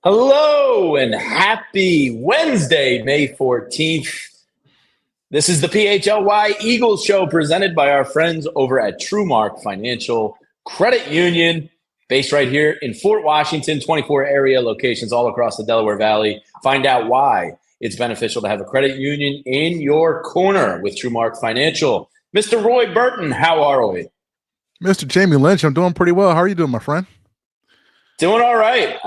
Hello and happy Wednesday, May 14th. This is the PHLY Eagles Show presented by our friends over at TrueMark Financial Credit Union, based right here in Fort Washington, 24 area locations all across the Delaware Valley. Find out why it's beneficial to have a credit union in your corner with TrueMark Financial. Mr. Roy Burton, how are we? Mr. Jamie Lynch, I'm doing pretty well. How are you doing, my friend? Doing all right.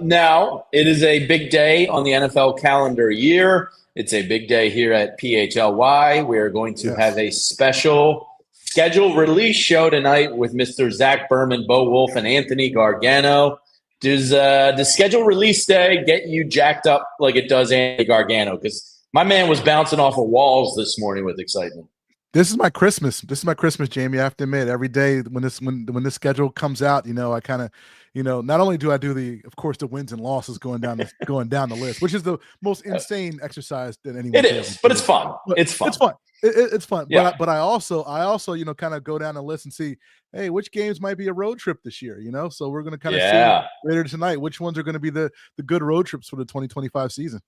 Now, it is a big day on the NFL calendar year. It's a big day here at PHLY. We are going to have a special schedule release show tonight with Mr. Zach Berman, Bo Wolf, and Anthony Gargano. Does the schedule release day get you jacked up like it does Anthony Gargano? Because my man was bouncing off of walls this morning with excitement. This is my Christmas. This is my Christmas, Jamie. I have to admit, every day when this schedule comes out, I kind of, not only do I do of course, the wins and losses going down the list, which is the most insane exercise that anyone. It is, but it's fun. It's fun. It's fun. It's fun. Yeah. But I also, kind of go down the list and see, hey, which games might be a road trip this year. So we're going to kind of see later tonight which ones are going to be the good road trips for the 2025 season.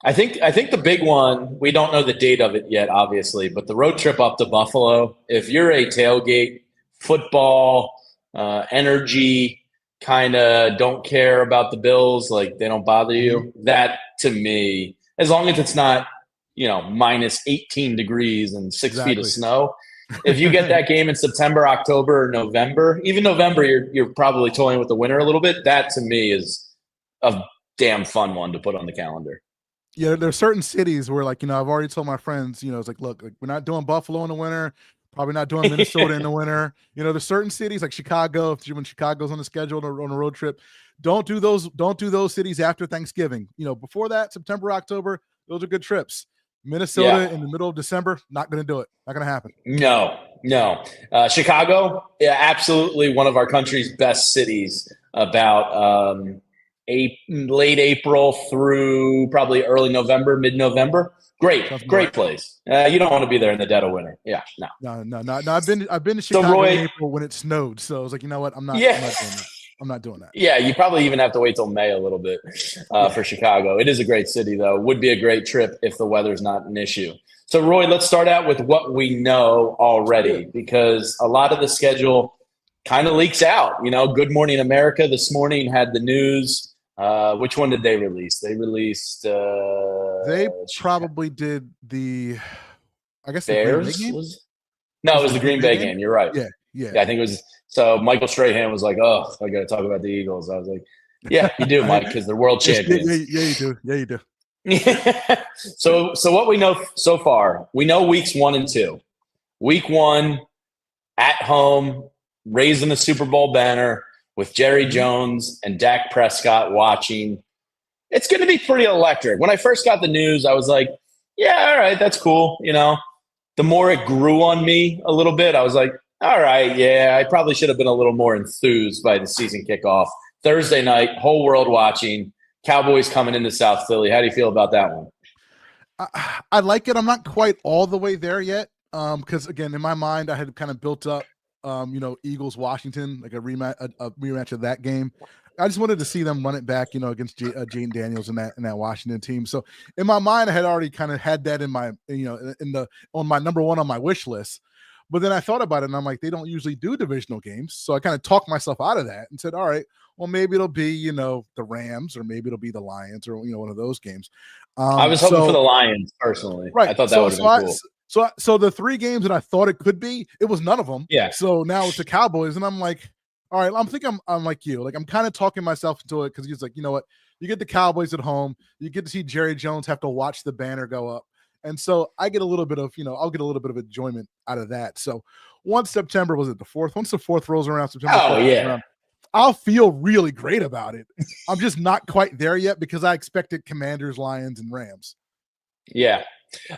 I think the big one, we don't know the date of it yet, obviously, but the road trip up to Buffalo, if you're a tailgate, football, energy, kind of don't care about the Bills, like they don't bother you, that to me, as long as it's not, minus 18 degrees and 6 feet of snow, if you get that game in September, October, or November, even November, you're probably toying with the winter a little bit. That to me is a damn fun one to put on the calendar. Yeah, there are certain cities where, I've already told my friends, it's like, look, we're not doing Buffalo in the winter, probably not doing Minnesota in the winter. There's certain cities like Chicago. When Chicago's on the schedule on a road trip, don't do those cities after Thanksgiving. Before that, September, October, those are good trips. Minnesota in the middle of December, not going to do it. Not going to happen. No. Chicago, absolutely one of our country's best cities. About late April through probably early November, mid-November. Great place. You don't want to be there in the dead of winter. Yeah, no. I've been to Chicago in April when it snowed, so I was like, you know what? I'm not doing that. I'm not doing that. Yeah, you probably even have to wait till May a little bit for Chicago. It is a great city, though. Would be a great trip if the weather's not an issue. So, Roy, let's start out with what we know already, because a lot of the schedule kind of leaks out. Good Morning America this morning had the news. Which one did they release? They released. They probably did I guess Bears. The Green Bay game? It was the Green Bay game. You're right. Yeah. I think it was. So Michael Strahan was like, "Oh, I got to talk about the Eagles." I was like, "Yeah, you do, Mike, because they're world champions." Yeah, you do. Yeah, you do. So what we know so far, we know weeks 1 and 2. Week 1 at home, raising the Super Bowl banner with Jerry Jones and Dak Prescott watching. It's going to be pretty electric. When I first got the news, I was like, yeah, all right, that's cool. The more it grew on me a little bit, I was like, all right, yeah, I probably should have been a little more enthused by the season kickoff. Thursday night, whole world watching, Cowboys coming into South Philly. How do you feel about that one? I like it. I'm not quite all the way there yet because, again, in my mind, I had kind of built up Eagles Washington, like a rematch of that game. I just wanted to see them run it back, against Jane Daniels and that Washington team. So in my mind, I had already kind of had that in my, on my number one on my wish list. But then I thought about it and I'm like, they don't usually do divisional games. So I kind of talked myself out of that and said, all right, well, maybe it'll be, the Rams or maybe it'll be the Lions or, one of those games. I was hoping for the Lions personally. Right. I thought that would have been cool. So the 3 games that I thought it could be, it was none of them. Yeah. So now it's the Cowboys, and I'm like, all right, I'm like you. Like I'm kind of talking myself into it because he's like, you know what? You get the Cowboys at home, you get to see Jerry Jones have to watch the banner go up, and so I get a little bit of, I'll get a little bit of enjoyment out of that. So once September, was it the 4th? Once the 4th rolls around, September 4th, I'll feel really great about it. I'm just not quite there yet because I expected Commanders, Lions, and Rams. Yeah.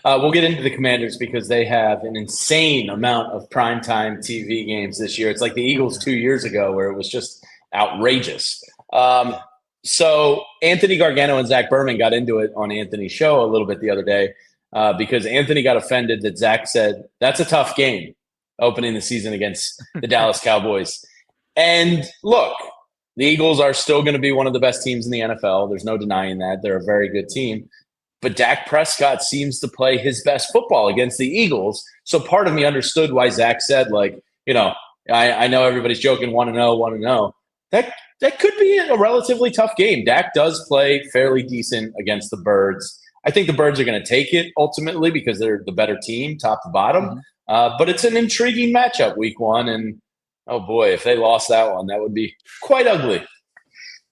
We'll get into the Commanders because they have an insane amount of primetime TV games this year. It's like the Eagles 2 years ago where it was just outrageous. So Anthony Gargano and Zach Berman got into it on Anthony's show a little bit the other day because Anthony got offended that Zach said, that's a tough game opening the season against the Dallas Cowboys. And look, the Eagles are still going to be one of the best teams in the NFL. There's no denying that. They're a very good team. But Dak Prescott seems to play his best football against the Eagles. So part of me understood why Zach said, like, you know, I know everybody's joking 1-0, 1-0. That could be a relatively tough game. Dak does play fairly decent against the Birds. I think the Birds are going to take it ultimately because they're the better team, top to bottom. But it's an intriguing matchup week 1. And, oh, boy, if they lost that one, that would be quite ugly.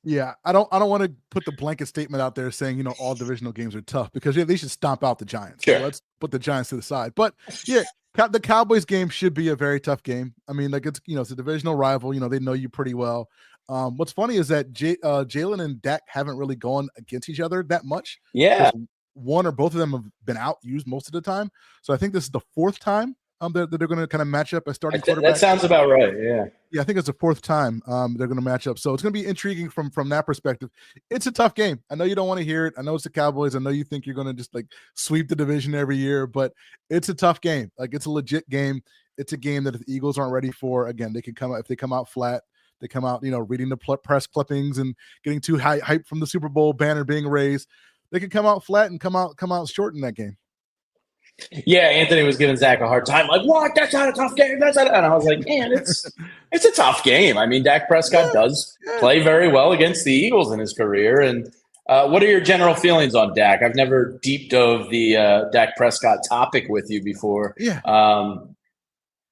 Yeah, I don't want to put the blanket statement out there saying, you know, all divisional games are tough because they should stomp out the Giants. Sure. So let's put the Giants to the side. But yeah, the Cowboys game should be a very tough game. I mean, like it's a divisional rival. You know, they know you pretty well. What's funny is that Jalen and Dak haven't really gone against each other that much. Yeah. One or both of them have been out used most of the time. So I think this is the 4th time that they're going to kind of match up as starting quarterback. That sounds about right. Yeah. Yeah, I think it's the 4th time they're going to match up. So it's going to be intriguing from that perspective. It's a tough game. I know you don't want to hear it. I know it's the Cowboys. I know you think you're going to just like sweep the division every year, but it's a tough game. Like it's a legit game. It's a game that if the Eagles aren't ready for, again, they can come out if they come out flat. They come out, reading the press clippings and getting too hype from the Super Bowl banner being raised. They could come out flat and come out short in that game. Yeah, Anthony was giving Zach a hard time, like, what? That's not a tough game. That's not. And I was like, man, it's a tough game. I mean, Dak Prescott does play very well against the Eagles in his career. And what are your general feelings on Dak? I've never deep dove the Dak Prescott topic with you before. Yeah.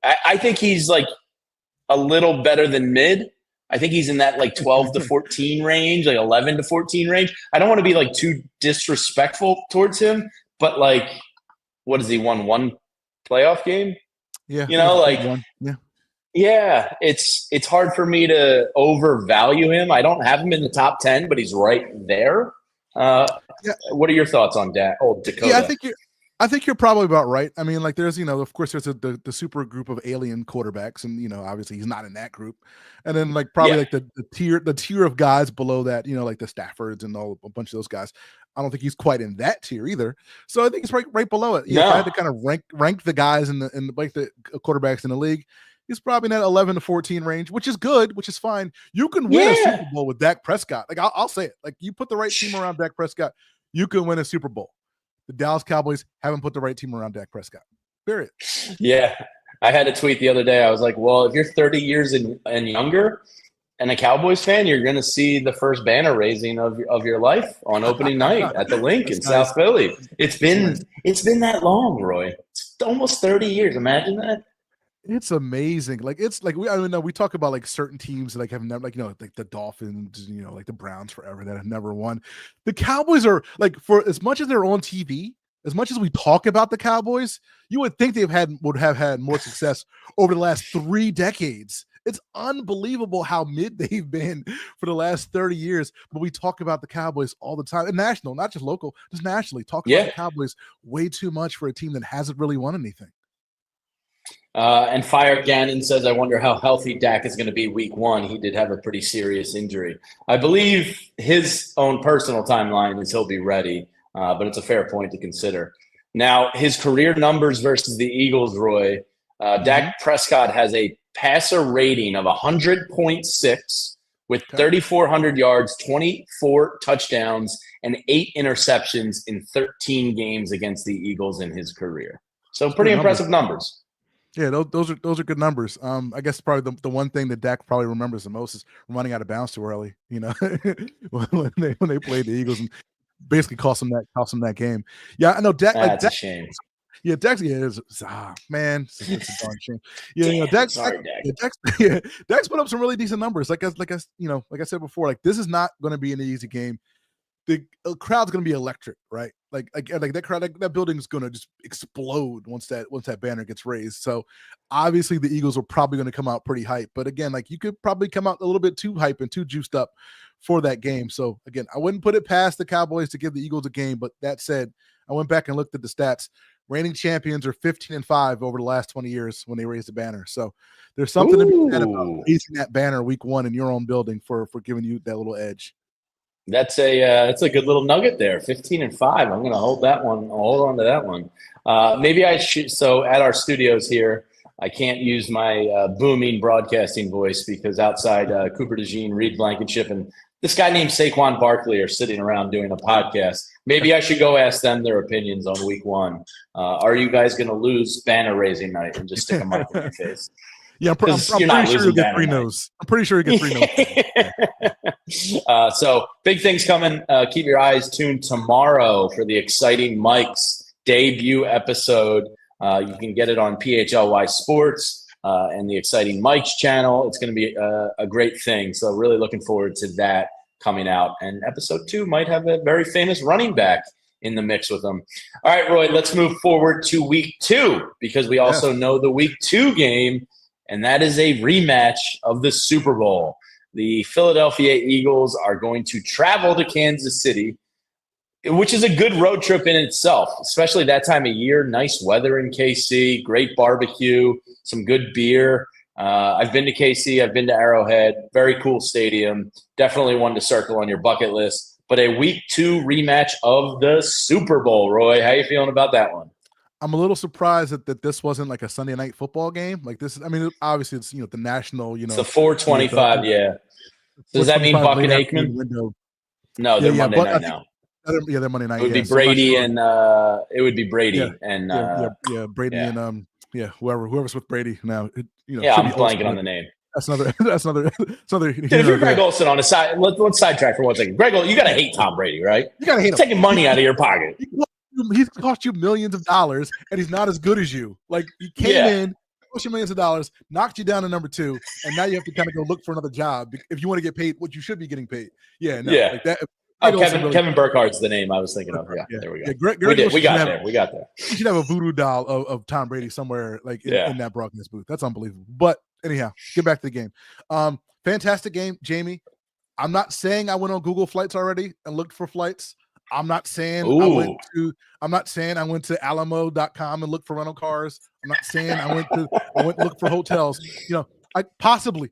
I think he's like a little better than mid. I think he's in that like 12 to 14 range, like 11 to 14 range. I don't want to be like too disrespectful towards him, but like, what has he won? One playoff game? Yeah. Yeah. It's hard for me to overvalue him. I don't have him in the top 10, but he's right there. What are your thoughts on that? Oh, Dakota. Yeah, I think you're probably about right. I mean, like there's, of course there's the super group of alien quarterbacks and, obviously he's not in that group. And then like probably like the tier of guys below that, like the Staffords and a bunch of those guys. I don't think he's quite in that tier either. So I think he's right below it. Yeah, if I had to kind of rank the guys in the quarterbacks in the league, he's probably in that 11 to 14 range, which is good, which is fine. You can win a Super Bowl with Dak Prescott. Like I'll say it. Like you put the right team around Dak Prescott, you can win a Super Bowl. The Dallas Cowboys haven't put the right team around Dak Prescott. Period. Yeah. I had a tweet the other day. I was like, well, if you're 30 years and younger and a Cowboys fan, you're going to see the first banner raising of your life on opening night at the Link in South Philly. It's been that long, Roy. It's almost 30 years. Imagine that. It's amazing. Like it's like we talk about like certain teams that like have never like the Dolphins, like the Browns forever that have never won. The Cowboys are like, for as much as they're on TV, as much as we talk about the Cowboys, you would think would have had more success over the last 3 decades. It's unbelievable how mid they've been for the last 30 years. But we talk about the Cowboys all the time, and national, not just local, just nationally. Talk about the Cowboys way too much for a team that hasn't really won anything. And Fire Gannon says, I wonder how healthy Dak is going to be week 1. He did have a pretty serious injury. I believe his own personal timeline is he'll be ready, but it's a fair point to consider. Now, his career numbers versus the Eagles, Roy, Dak Prescott has a passer rating of 100.6 with 3,400 yards, 24 touchdowns, and 8 interceptions in 13 games against the Eagles in his career. So pretty impressive numbers. Yeah, those are good numbers. I guess probably the one thing that Dak probably remembers the most is running out of bounds too early. When they played the Eagles and basically cost them that game. Yeah, I know Dak. That's a shame. Yeah, Dak's it's a darn shame. Yeah, Dak's put up some really decent numbers. Like I said before, like this is not going to be an easy game. The crowd's going to be electric, right? Like that crowd, that building is going to just explode once that banner gets raised. So obviously the Eagles are probably going to come out pretty hype, but again, like you could probably come out a little bit too hype and too juiced up for that game. So again, I wouldn't put it past the Cowboys to give the Eagles a game. But that said, I went back and looked at the stats. Reigning champions are 15-5 over the last 20 years when they raised the banner. So there's something to be said about raising that banner week 1 in your own building for giving you that little edge. That's a good little nugget there. 15-5. I'm going to hold on to that one. Maybe I should. So at our studios here, I can't use my booming broadcasting voice because outside Cooper DeJean, Reed Blankenship, and this guy named Saquon Barkley are sitting around doing a podcast. Maybe I should go ask them their opinions on week one. Are you guys going to lose banner raising night and just stick a mic in your face? Yeah, I'm pretty sure you'll get 3 no's. I'm pretty sure you get 3 no's. So big things coming. Keep your eyes tuned tomorrow for the exciting Mike's debut episode. You can get it on PHLY Sports and the exciting Mike's channel. It's going to be a great thing. So really looking forward to that coming out. And episode 2 might have a very famous running back in the mix with them. All right, Roy, let's move forward to week 2 because we also know the week 2 game, and that is a rematch of the Super Bowl. The Philadelphia Eagles are going to travel to Kansas City, which is a good road trip in itself, especially that time of year. Nice weather in KC, great barbecue, some good beer. I've been to KC. I've been to Arrowhead. Very cool stadium. Definitely one to circle on your bucket list. But a week 2 rematch of the Super Bowl, Roy. How you feeling about that one? I'm a little surprised that this wasn't like a Sunday night football game. Like this is, I mean, obviously it's, the national, It's the 425, yeah. Does that mean Buck and Aikman? No, they're Monday night now. Yeah, they're Monday night. It would be Brady and it would be Brady and Brady and whoever's with Brady now. I'm blanking on the name. That's another. Dude, if you're Greg Olsen on a side, let's sidetrack for 1 second. Greg, you gotta hate Tom Brady, right? You gotta hate him. Taking money out of your pocket. He's cost you millions of dollars, and he's not as good as you. Like he came in, cost you millions of dollars, knocked you down to number 2, and now you have to kind of go look for another job if you want to get paid what you should be getting paid. Yeah, no, like that. Kevin Burkhardt's the name I was thinking of. Yeah, there we go. Yeah, we got there. You should have a voodoo doll of Tom Brady somewhere like in that broadcast booth. That's unbelievable. But anyhow, get back to the game. Fantastic game, Jamie. I'm not saying I went on Google Flights already and looked for flights. I'm not saying I went to alamo.com and looked for rental cars. I'm not saying I went to look for hotels. I possibly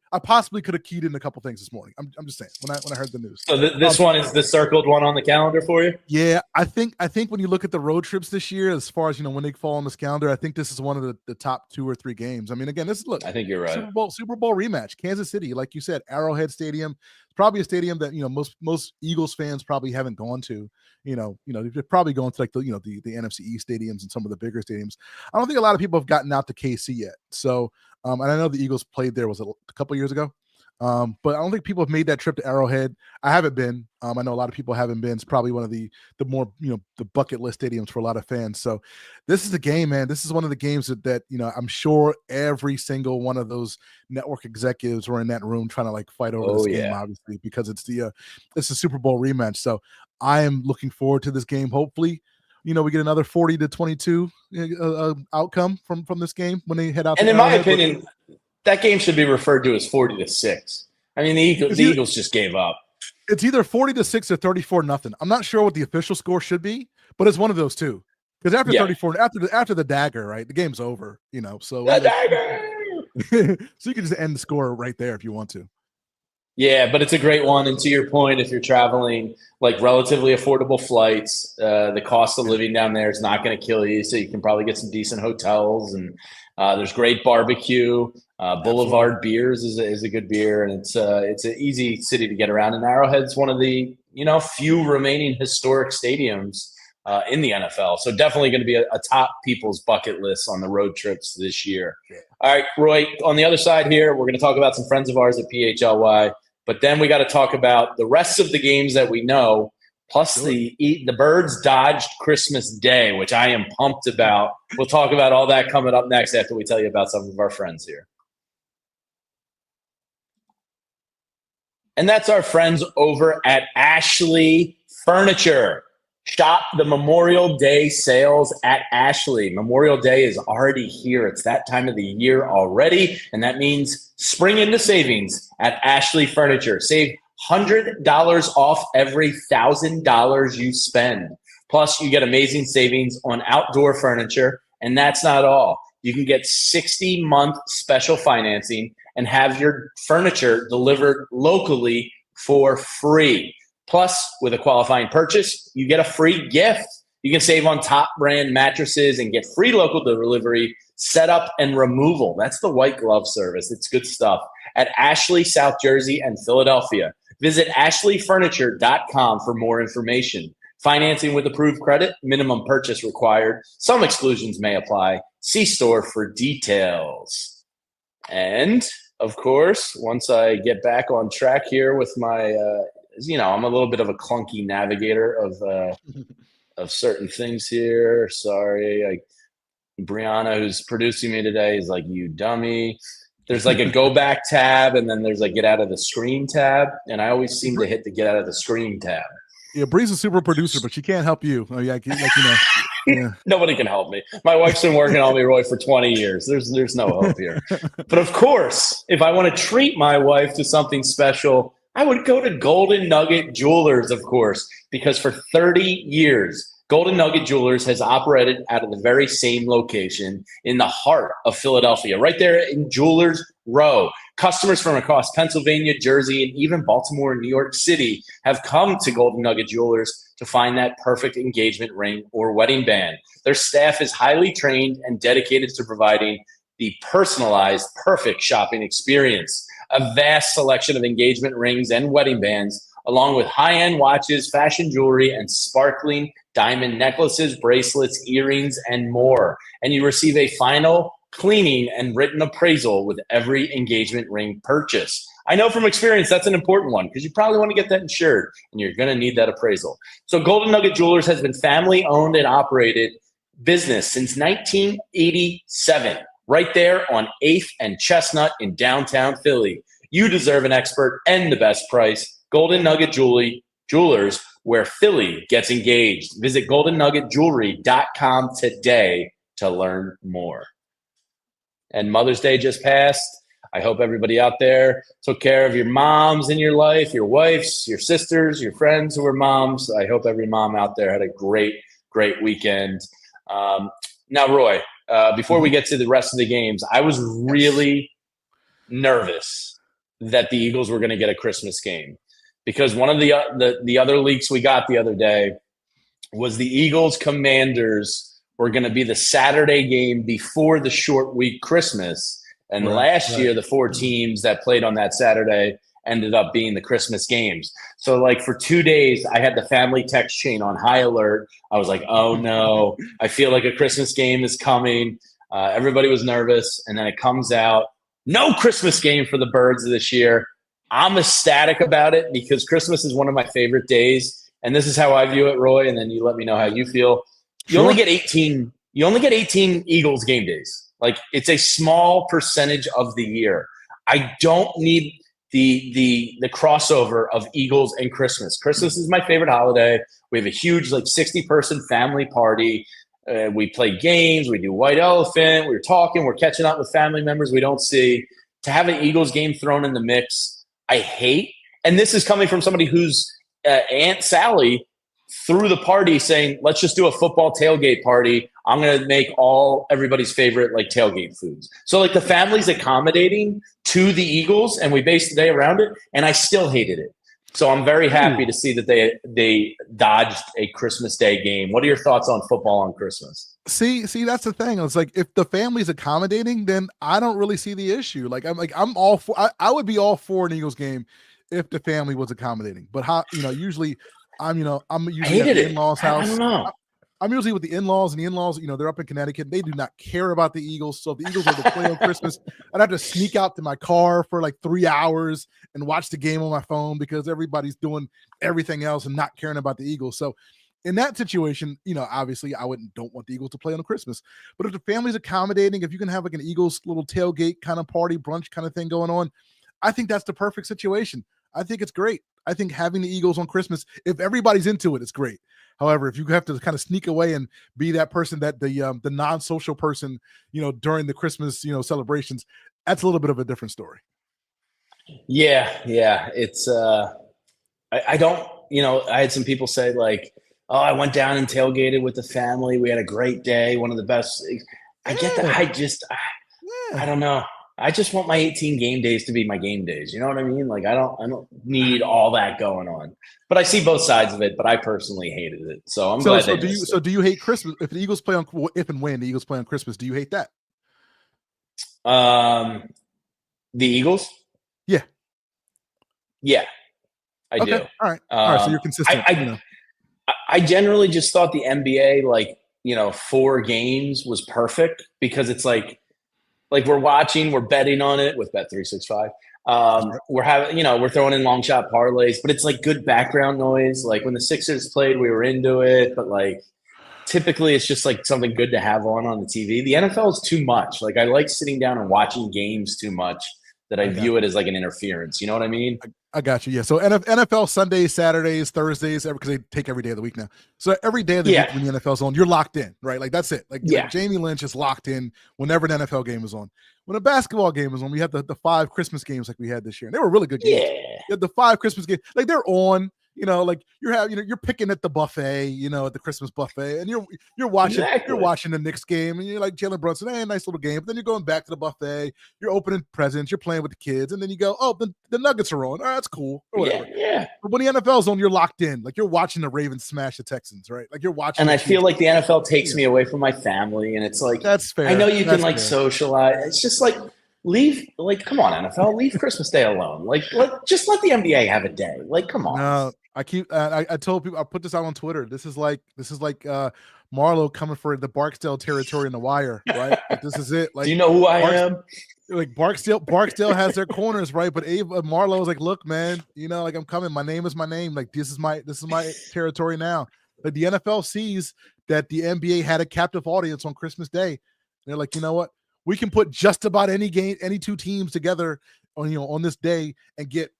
could have keyed in a couple things this morning. I'm just saying when I heard the news. So this one is the circled one on the calendar for you? Yeah, I think when you look at the road trips this year, as far as when they fall on this calendar, I think this is one of the top 2 or 3 games. I mean, again, I think you're right. Super Bowl rematch, Kansas City, like you said, Arrowhead Stadium. It's probably a stadium that most Eagles fans probably haven't gone to. They're probably going to like the NFC East stadiums and some of the bigger stadiums. I don't think a lot of people have gotten out to KC yet. So. And I know the Eagles played there, was it a couple of years ago? But I don't think people have made that trip to Arrowhead. I haven't been. I know a lot of people haven't been. It's probably one of the more, the bucket list stadiums for a lot of fans. So this is the game, man. This is one of the games that I'm sure every single one of those network executives were in that room trying to like fight over this game, obviously, because it's the Super Bowl rematch. So I am looking forward to this game. Hopefully, we get another 40-22 outcome from this game when they head out. And in my opinion, that game should be referred to as 40-6. I mean, the Eagles just gave up. It's either 40-6 or 34-0. I'm not sure what the official score should be, but it's one of those two. Because after 34, after the dagger, right, the game's over. So the dagger. So you can just end the score right there if you want to. Yeah, but it's a great one. And to your point, if you're traveling like relatively affordable flights, the cost of living down there is not going to kill you. So you can probably get some decent hotels, and there's great barbecue. Boulevard Beers is a good beer, and it's an easy city to get around. And Arrowhead's one of the few remaining historic stadiums in the NFL. So definitely going to be a top people's bucket list on the road trips this year. Yeah. All right, Roy, on the other side here, we're going to talk about some friends of ours at PHLY, but then we got to talk about the rest of the games that we know, plus the Birds dodged Christmas Day, which I am pumped about. We'll talk about all that coming up next after we tell you about some of our friends here. And that's our friends over at Ashley Furniture. Shop the Memorial Day sales at Ashley. Memorial Day is already here. It's that time of the year already, and that means spring into savings at Ashley Furniture. Save $100 off every $1,000 you spend. Plus, you get amazing savings on outdoor furniture, and that's not all. You can get 60-month special financing and have your furniture delivered locally for free. Plus, with a qualifying purchase, you get a free gift. You can save on top brand mattresses and get free local delivery, setup, and removal. That's the white glove service. It's good stuff. At Ashley, South Jersey, and Philadelphia. Visit ashleyfurniture.com for more information. Financing with approved credit, minimum purchase required. Some exclusions may apply. See store for details. And, of course, once I get back on track here with my, I'm a little bit of a clunky navigator of certain things here. Sorry. Brianna, who's producing me today, is like, you dummy. There's like a go back tab, and then there's like get out of the screen tab. And I always seem to hit the get out of the screen tab. Yeah, Bree's a super producer, but she can't help you. Oh, yeah, yeah. Nobody can help me. My wife's been working on me, Roy, for 20 years. There's no hope here. But of course, if I want to treat my wife to something special, I would go to Golden Nugget Jewelers, of course, because for 30 years, Golden Nugget Jewelers has operated out of the very same location in the heart of Philadelphia, right there in Jewelers Row. Customers from across Pennsylvania, Jersey, and even Baltimore and New York City have come to Golden Nugget Jewelers to find that perfect engagement ring or wedding band. Their staff is highly trained and dedicated to providing the personalized, perfect shopping experience. A vast selection of engagement rings and wedding bands, along with high-end watches, fashion jewelry, and sparkling diamond necklaces, bracelets, earrings, and more. And you receive a final cleaning and written appraisal with every engagement ring purchase. I know from experience that's an important one because you probably want to get that insured, and you're going to need that appraisal. So Golden Nugget Jewelers has been family-owned and operated business since 1987, right there on 8th and Chestnut in downtown Philly. You deserve an expert and the best price. Golden Nugget Jewelers, where Philly gets engaged. Visit goldennuggetjewelry.com today to learn more. And Mother's Day just passed. I hope everybody out there took care of your moms in your life, your wives, your sisters, your friends who are moms. I hope every mom out there had a great, great weekend. Now, Roy, before we get to the rest of the games, I was really nervous that the Eagles were going to get a Christmas game. Because one of the other leaks we got the other day was the Eagles Commanders were going to be the Saturday game before the short week Christmas. And last year, the 4 teams that played on that Saturday ended up being the Christmas games. So like for 2 days, I had the family text chain on high alert. I was like, oh no, I feel like a Christmas game is coming. Everybody was nervous. And then it comes out, no Christmas game for the Birds this year. I'm ecstatic about it because Christmas is one of my favorite days. And this is how I view it, Roy, and then you let me know how you feel. You only get 18 Eagles game days. Like, it's a small percentage of the year. I don't need the crossover of Eagles and Christmas. Christmas is my favorite holiday. We have a huge 60-person family party. We play games. We do White Elephant. We're talking. We're catching up with family members we don't see. To have an Eagles game thrown in the mix, I hate. And this is coming from somebody whose Aunt Sally threw the party saying, let's just do a football tailgate party. I'm going to make everybody's favorite tailgate foods. So the family's accommodating to the Eagles, and we based the day around it, and I still hated it. So I'm very happy to see that they dodged a Christmas Day game. What are your thoughts on football on Christmas? See, that's the thing. It's like, if the family's accommodating, then I don't really see the issue. I'm all for. I would be all for an Eagles game if the family was accommodating. But usually I'm usually at the in-laws house. I don't know. I'm usually with the in-laws, and the in-laws, they're up in Connecticut. They do not care about the Eagles. So if the Eagles are to play on Christmas, I'd have to sneak out to my car for 3 hours and watch the game on my phone because everybody's doing everything else and not caring about the Eagles. So in that situation, obviously I don't want the Eagles to play on Christmas. But if the family's accommodating, if you can have an Eagles little tailgate kind of party, brunch kind of thing going on, I think that's the perfect situation. I think it's great. I think having the Eagles on Christmas, if everybody's into it, it's great. However, if you have to kind of sneak away and be that person, that the non-social person, during the Christmas, celebrations, that's a little bit of a different story. Yeah. It's I don't, I had some people say I went down and tailgated with the family. We had a great day. One of the best. I get that. I don't know. I just want my 18 game days to be my game days. You know what I mean? Like I don't need all that going on. But I see both sides of it. But I personally hated it, so I'm glad they missed it. Do you hate Christmas? If the Eagles play on if and when the Eagles play on Christmas, do you hate that? The Eagles? Yeah. Yeah, I do. All right. So you're consistent. I generally just thought the NBA, like, 4 games was perfect because it's like we're betting on it with Bet365. We're having, we're throwing in long shot parlays, but it's like good background noise. Like when the Sixers played, we were into it, but like typically it's just like something good to have on the TV. The NFL is too much. Like I like sitting down and watching games too much that I view it as like an interference. You know what I mean? I got you. Yeah. So NFL Sundays, Saturdays, Thursdays, because they take every day of the week now. So every day of the week when the NFL's on, you're locked in, right? Like that's it. Like Jamie Lynch is locked in whenever an NFL game is on. When a basketball game is on, we have the 5 Christmas games like we had this year. And they were really good games. Yeah. You had the 5 Christmas games. Like they're on. Like you're picking at the buffet, at the Christmas buffet, and you're watching the Knicks game, and you're like Jalen Brunson, hey, nice little game. But then you're going back to the buffet, you're opening presents, you're playing with the kids, and then you go, oh, the Nuggets are on. All right, that's cool, or whatever. Yeah. But when the NFL's on, you're locked in, like you're watching the Ravens smash the Texans, right? Like you're watching. And I feel like the NFL takes me away from my family, and it's like that's fair. I know you can socialize. It's just like. Come on, NFL, leave Christmas Day alone. Just let the NBA have a day. Like, come on. No, I told people, I put this out on Twitter. This is like Marlowe coming for the Barksdale territory in The Wire, right? Like, this is it. Like, do you know who I am? Like Barksdale has their corners, right? But Marlowe was like, look, man, like I'm coming. My name is my name. Like this is my territory now. Like the NFL sees that the NBA had a captive audience on Christmas Day. They're like, you know what? We can put just about any 2 teams together on this day and get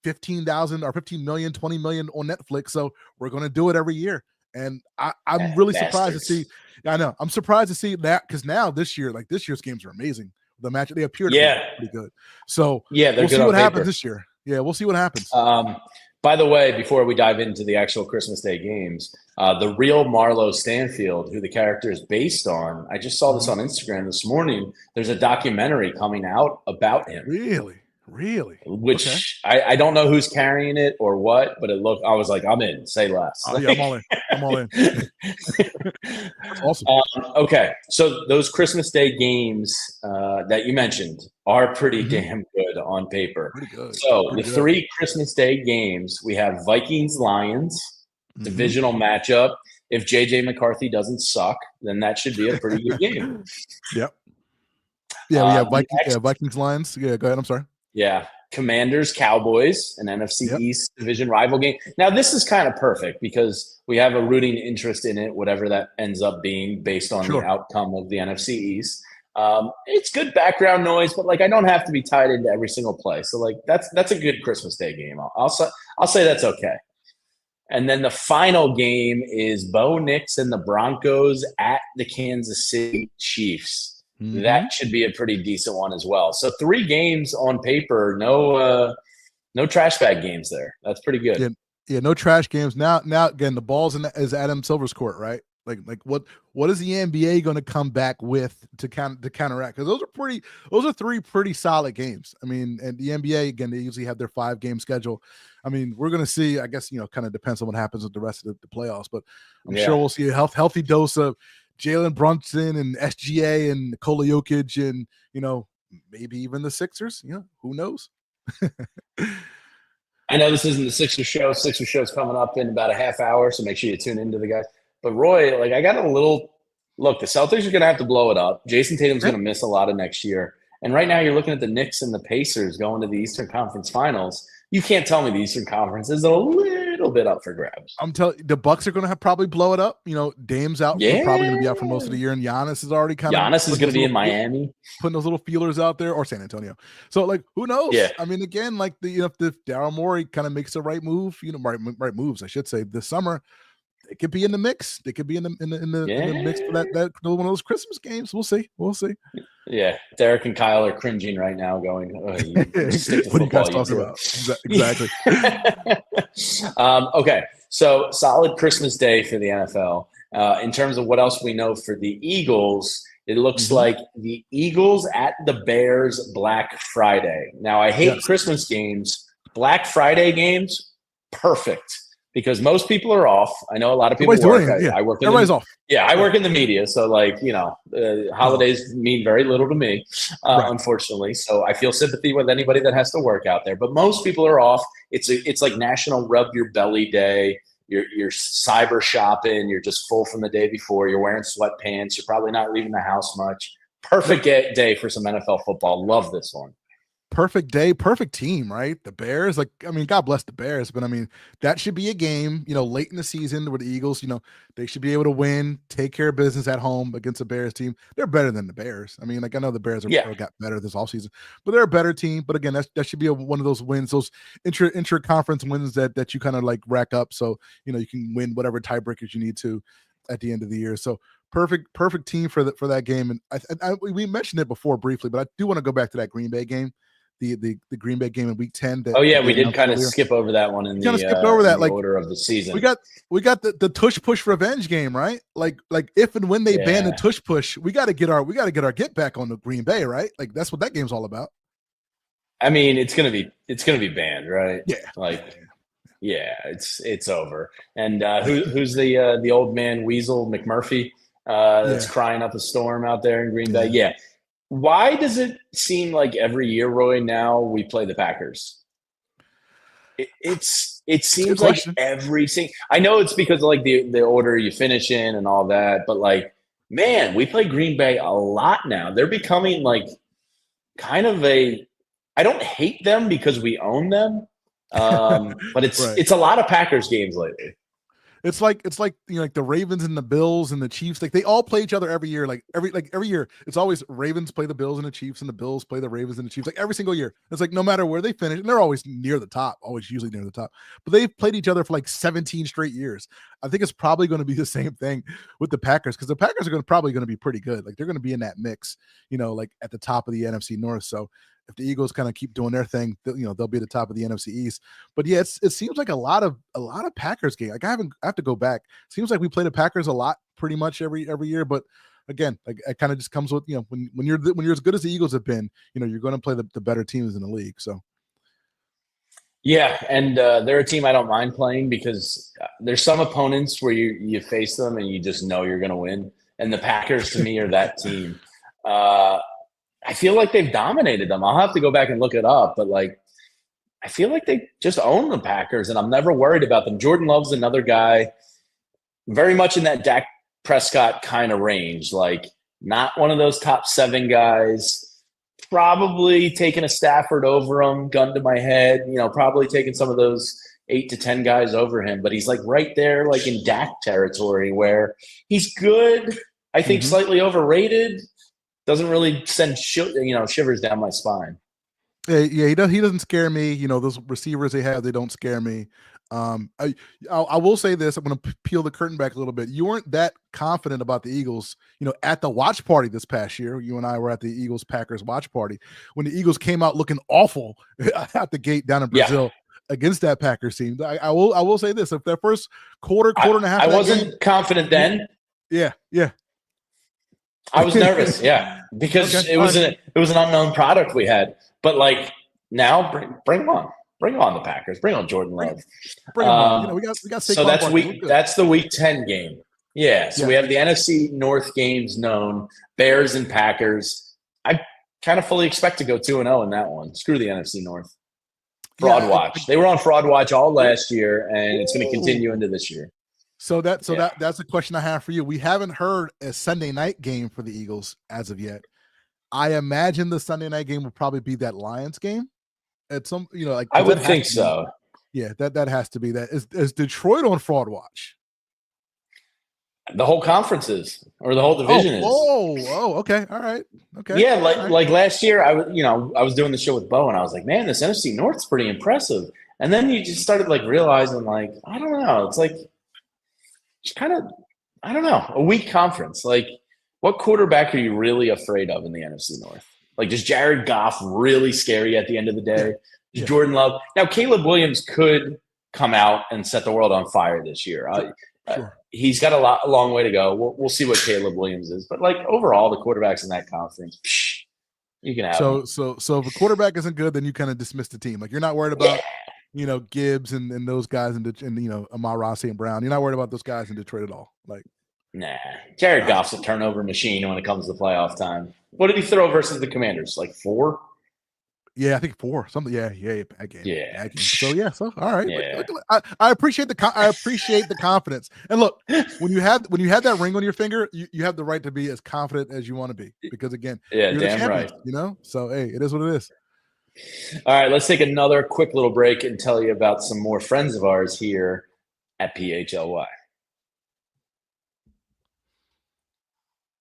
15,000 or 15 million, 20 million on Netflix. So we're going to do it every year. And I'm really surprised to see. I know I'm surprised to see that because now this year's games are amazing. The match they appear to be pretty good. So we'll see what happens this year. Yeah, we'll see what happens. By the way, before we dive into the actual Christmas Day games, the real Marlo Stanfield, who the character is based on, I just saw this on Instagram this morning. There's a documentary coming out about him. Really? Which I don't know who's carrying it or what, but I was like, I'm in. Say less. Oh, yeah, I'm all in. That's awesome. Okay, so those Christmas Day games that you mentioned are pretty damn good on paper. Pretty good. So the 3 Christmas Day games, we have Vikings-Lions, divisional matchup. If J.J. McCarthy doesn't suck, then that should be a pretty good game. Yep. Yeah, we have Vikings-Lions. Yeah, go ahead. I'm sorry. Yeah. Commanders, Cowboys, an NFC East division rival game. Now, this is kind of perfect because we have a rooting interest in it, whatever that ends up being based on the outcome of the NFC East. It's good background noise, but I don't have to be tied into every single play. So that's a good Christmas Day game. I'll say that's okay. And then the final game is Bo Nix and the Broncos at the Kansas City Chiefs. That should be a pretty decent one as well. So 3 games on paper, no trash bag games there. That's pretty good. Yeah, no trash games. Now again, the ball's is Adam Silver's court, right? Like what is the NBA going to come back with to counteract? Because those are 3 pretty solid games. I mean, and the NBA again, they usually have their 5-game schedule. I mean, we're going to see. I guess kind of depends on what happens with the rest of the playoffs, but I'm sure we'll see a healthy dose of Jalen Brunson and SGA and Nikola Jokic and maybe even the Sixers. Who knows? I know this isn't the Sixers show. Sixers show's coming up in about a half hour, so make sure you tune into the guys. But Roy, I got a little look. The Celtics are going to have to blow it up. Jason Tatum's going to miss a lot of next year. And right now, you're looking at the Knicks and the Pacers going to the Eastern Conference Finals. You can't tell me the Eastern Conference is a little bit up for grabs. I'm telling you, the Bucks are going to probably blow it up. Dame's out. Yeah. Probably going to be out for most of the year, and Giannis is already Giannis is going to be in Miami, putting those little feelers out there, or San Antonio. So, who knows? Yeah. I mean, again, if Daryl Morey kind of makes the right move, right moves, I should say, this summer. They could be in the mix. They could be in the mix for that one of those Christmas games. We'll see. Yeah, Derek and Kyle are cringing right now, going, "What are you guys talking about?" Exactly. Okay, so solid Christmas Day for the NFL. In terms of what else we know for the Eagles, It looks like the Eagles at the Bears Black Friday. Now, I hate Christmas games. Black Friday games, perfect. Because most people are off. I know a lot of people work. I work in Everybody's off. Yeah, I work in the media, so holidays mean very little to me, unfortunately. So I feel sympathy with anybody that has to work out there. But most people are off. It's like National Rub Your Belly Day. You're cyber shopping. You're just full from the day before. You're wearing sweatpants. You're probably not leaving the house much. Perfect day for some NFL football. Love this one. Perfect day, perfect team, right? The Bears, God bless the Bears, but that should be a game, late in the season where the Eagles, they should be able to win, take care of business at home against a Bears team. They're better than the Bears. I know the Bears got better this offseason, but they're a better team. But again, that should be one of those wins, those intra-conference wins that you kind of like rack up. So, you can win whatever tiebreakers you need to at the end of the year. So perfect team for that game. And we mentioned it before briefly, but I do want to go back to that Green Bay game. The Green Bay game in Week 10. We did kind of skip over that one in the order of the season. We got the tush push revenge game, right? Like if and when they ban the tush push, we got to get our get back on the Green Bay, right? Like that's what that game's all about. It's gonna be banned, right? Yeah. It's over. And who's the old man Weasel McMurphy that's crying up a storm out there in Green Bay? Yeah. Why does it seem like every year, Roy, now we play the Packers? It seems like every single – I know it's because of like the order you finish in and all that, but man, we play Green Bay a lot now. They're becoming like kind of I don't hate them because we own them, but it's a lot of Packers games lately. It's like like the Ravens and the Bills and the Chiefs, like they all play each other every year. Every year, it's always Ravens play the Bills and the Chiefs, and the Bills play the Ravens and the Chiefs. Like every single year, it's like no matter where they finish, and they're always near the top, usually near the top. But they've played each other for like 17 straight years. I think it's probably going to be the same thing with the Packers because the Packers are probably going to be pretty good. Like they're going to be in that mix, like at the top of the NFC North. So if the Eagles kind of keep doing their thing, they'll be at the top of the NFC East. But yeah, it seems like a lot of Packers game. Like I have to go back. Seems like we play the Packers a lot, pretty much every year. But again, like it kind of just comes with when you're as good as the Eagles have been, you're going to play the better teams in the league. So. Yeah, and they're a team I don't mind playing because there's some opponents where you face them and you just know you're going to win. And the Packers, to me, are that team. I feel like they've dominated them. I'll have to go back and look it up, but I feel like they just own the Packers, and I'm never worried about them. Jordan Love's another guy, very much in that Dak Prescott kind of range, like not one of those top 7 guys. Probably taking a Stafford over him, gun to my head, probably taking some of those 8 to 10 guys over him, but he's like right there, like in Dak territory where he's good. I think slightly overrated. Doesn't really send shivers down my spine. Yeah, he doesn't scare me. Those receivers they have, they don't scare me. I will say this. I'm going to peel the curtain back a little bit. You weren't that confident about the Eagles, at the watch party this past year. You and I were at the Eagles-Packers watch party when the Eagles came out looking awful at the gate down in Brazil against that Packers team. I will say this. If that first quarter and a half. I wasn't confident then. Yeah. I was nervous, because it was an unknown product we had. But now, bring on the Packers, bring on Jordan Love, bring on. We got. So that's the Week 10 game. Yeah. So we have the NFC North games known, Bears and Packers. I kind of fully expect to go 2-0 in that one. Screw the NFC North. Fraud watch. They were on fraud watch all last year, and it's going to continue into this year. That's a question I have for you. We haven't heard a Sunday night game for the Eagles as of yet. I imagine the Sunday night game will probably be that Lions game. At some, I would think so. Yeah, that has to be that. Is Detroit on fraud watch? The whole conference is, or the whole division is. Oh, okay, all right, okay. Yeah, like last year, I was doing the show with Bo, and I was like, man, this NFC North's pretty impressive. And then you just started realizing, I don't know, it's kind of, I don't know, a weak conference. What quarterback are you really afraid of in the NFC North? Does Jared Goff really scare you at the end of the day? Jordan Love. Now, Caleb Williams could come out and set the world on fire this year. Sure. He's got a long way to go. We'll see what Caleb Williams is, but like overall, the quarterbacks in that conference, you can have them. So if a quarterback isn't good, then you kind of dismiss the team. Like you're not worried about Gibbs and those guys and Amar Rossi and Brown. You're not worried about those guys in Detroit at all. Like, nah, Jared Goff's a turnover machine when it comes to playoff time. What did he throw versus the Commanders? Like 4? Yeah, I think 4. Something. Yeah. Bad game. Yeah. Bad game. So all right. Yeah. I appreciate the confidence. And look, when you have that ring on your finger, you have the right to be as confident as you want to be. Because again, you're damn the right. So hey, it is what it is. All right, let's take another quick little break and tell you about some more friends of ours here at PHLY.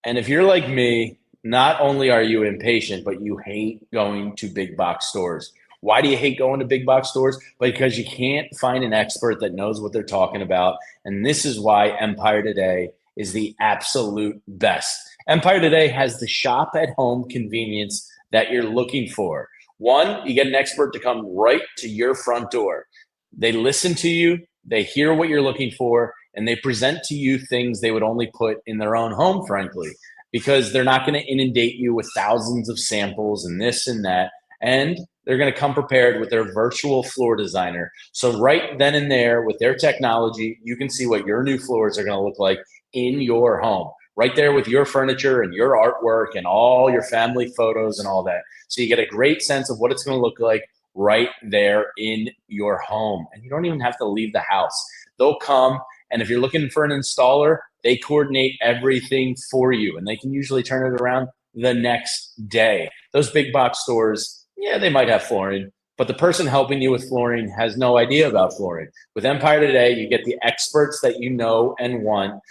And if you're like me, not only are you impatient, but you hate going to big box stores. Why do you hate going to big box stores? Because you can't find an expert that knows what they're talking about. And this is why Empire Today is the absolute best. Empire Today has the shop at home convenience that you're looking for. One, you get an expert to come right to your front door. They listen to you, they hear what you're looking for, and they present to you things they would only put in their own home, frankly, because they're not going to inundate you with thousands of samples and this and that. And they're going to come prepared with their virtual floor designer. So right then and there with their technology, you can see what your new floors are going to look like in your home. Right there with your furniture and your artwork and all your family photos and all that. So you get a great sense of what it's going to look like right there in your home. And you don't even have to leave the house. They'll come, and if you're looking for an installer, they coordinate everything for you, and they can usually turn it around the next day. Those big box stores, yeah, they might have flooring, but the person helping you with flooring has no idea about flooring. With Empire Today, you get the experts that you know and want,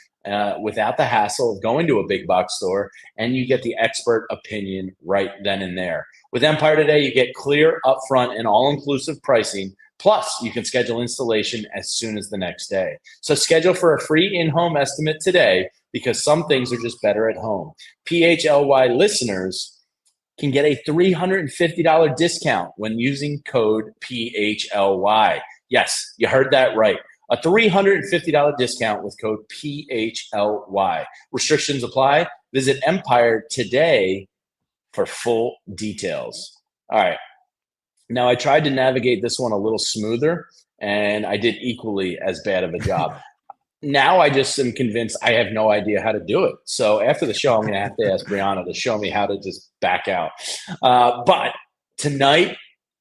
without the hassle of going to a big box store, and you get the expert opinion right then and there. With Empire Today, you get clear, upfront, and all-inclusive pricing. Plus, you can schedule installation as soon as the next day. So schedule for a free in-home estimate today, because some things are just better at home. PHLY listeners can get a $350 discount when using code PHLY. Yes, you heard that right. A $350 discount with code PHLY. Restrictions apply. Visit Empire today for full details. All right. Now, I tried to navigate this one a little smoother, and I did equally as bad of a job. Now I just am convinced I have no idea how to do it. So after the show, I'm going to have to ask Brianna to show me how to just back out. But tonight,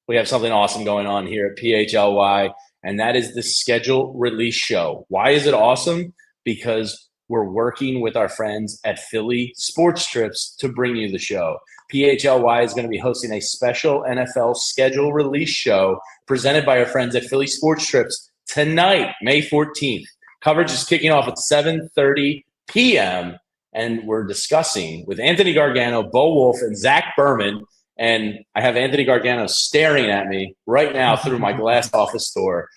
we have something awesome going on here at PHLY. And that is the schedule release show. Why is it awesome? Because we're working with our friends at Philly Sports Trips to bring you the show. PHLY is going to be hosting a special NFL schedule release show presented by our friends at Philly Sports Trips tonight, May 14th. Coverage is kicking off at 7:30 p.m. And we're discussing with Anthony Gargano, Bo Wolf, and Zach Berman. And I have Anthony Gargano staring at me right now through my glass office door,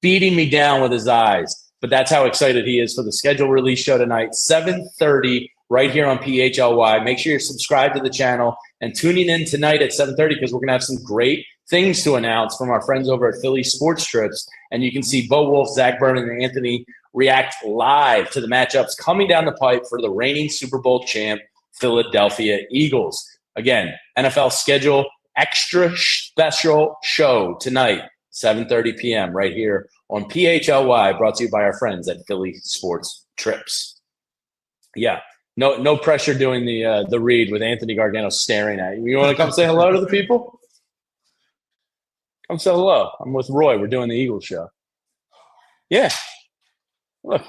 beating me down with his eyes. But that's how excited he is for the schedule release show tonight, 7:30, right here on PHLY. Make sure you're subscribed to the channel and tuning in tonight at 7:30, because we're going to have some great things to announce from our friends over at Philly Sports Trips. And you can see Bo Wolf, Zach Berman, and Anthony react live to the matchups coming down the pipe for the reigning Super Bowl champ, Philadelphia Eagles. Again, NFL schedule extra special show tonight, 7:30 p.m. right here on PHLY, brought to you by our friends at Philly Sports Trips. Yeah, no pressure doing the read with Anthony Gargano staring at you. You want to come say hello to the people? Come say hello. I'm with Roy. We're doing the Eagles show. Yeah. Look,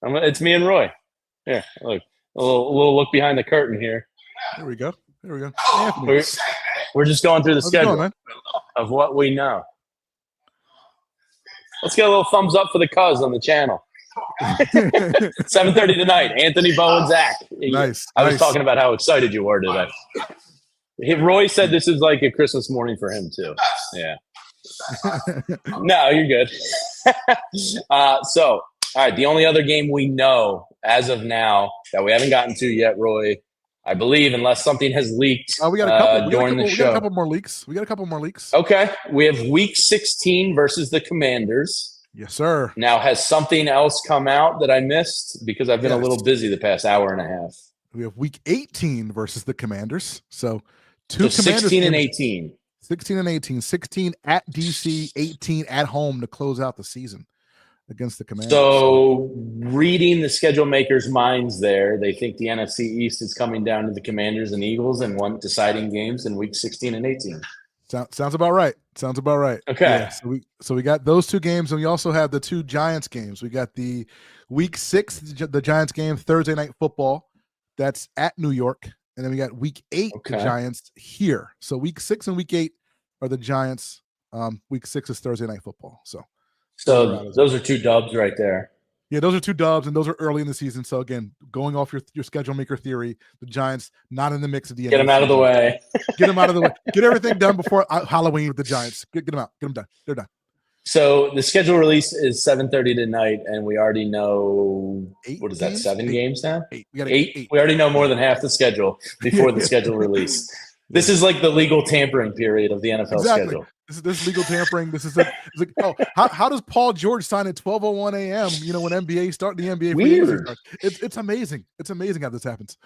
it's me and Roy. Here, look, a little look behind the curtain here. There we go. We're just going through the schedule of what we know. Let's get a little thumbs up for the cuz on the channel. 7:30 tonight. Anthony, Bo, and Zach. Nice. I was talking about how excited you were today. Roy said this is like a Christmas morning for him too. Yeah. No, you're good. So, all right. The only other game we know as of now that we haven't gotten to yet, Roy, I believe, unless something has leaked we got a couple, during the show. We got a couple more leaks. Okay. We have Week 16 versus the Commanders. Yes, sir. Now, has something else come out that I missed? Because I've been a little Yes. busy the past hour and a half. We have week 18 versus the Commanders. So So Commanders 16 and games, 18. 16 and 18, 16 at DC, 18 at home to close out the season against the Commanders. So reading the schedule makers' minds there, they think the NFC East is coming down to the Commanders and Eagles and one deciding games in week 16 and 18. Sounds about right. Sounds about right. Okay. Yeah, so we got those two games, and we also have the two Giants games. We got the week 6, the Giants game, Thursday Night Football. That's at New York. And then we got week 8, the Giants here. So week 6 and week 8 are the Giants. Week 6 is Thursday Night Football. So those are 2 dubs right there. Yeah, those are 2 dubs, and those are early in the season. So again, going off your schedule maker theory, the Giants not in the mix of the Get them out of the way. Get them out of the way. Get everything done before Halloween with the Giants. Get them out. Get them done. They're done. So the schedule release is 7:30 tonight, and we already know 8 what is that? games? 7 games now? 8. We got 8. We already know more than half the schedule before the schedule release. This is like the legal tampering period of the NFL schedule. This is legal tampering. This is like, how does Paul George sign at 12:01 a.m. When NBA start the NBA? Weird. It's amazing. It's amazing how this happens.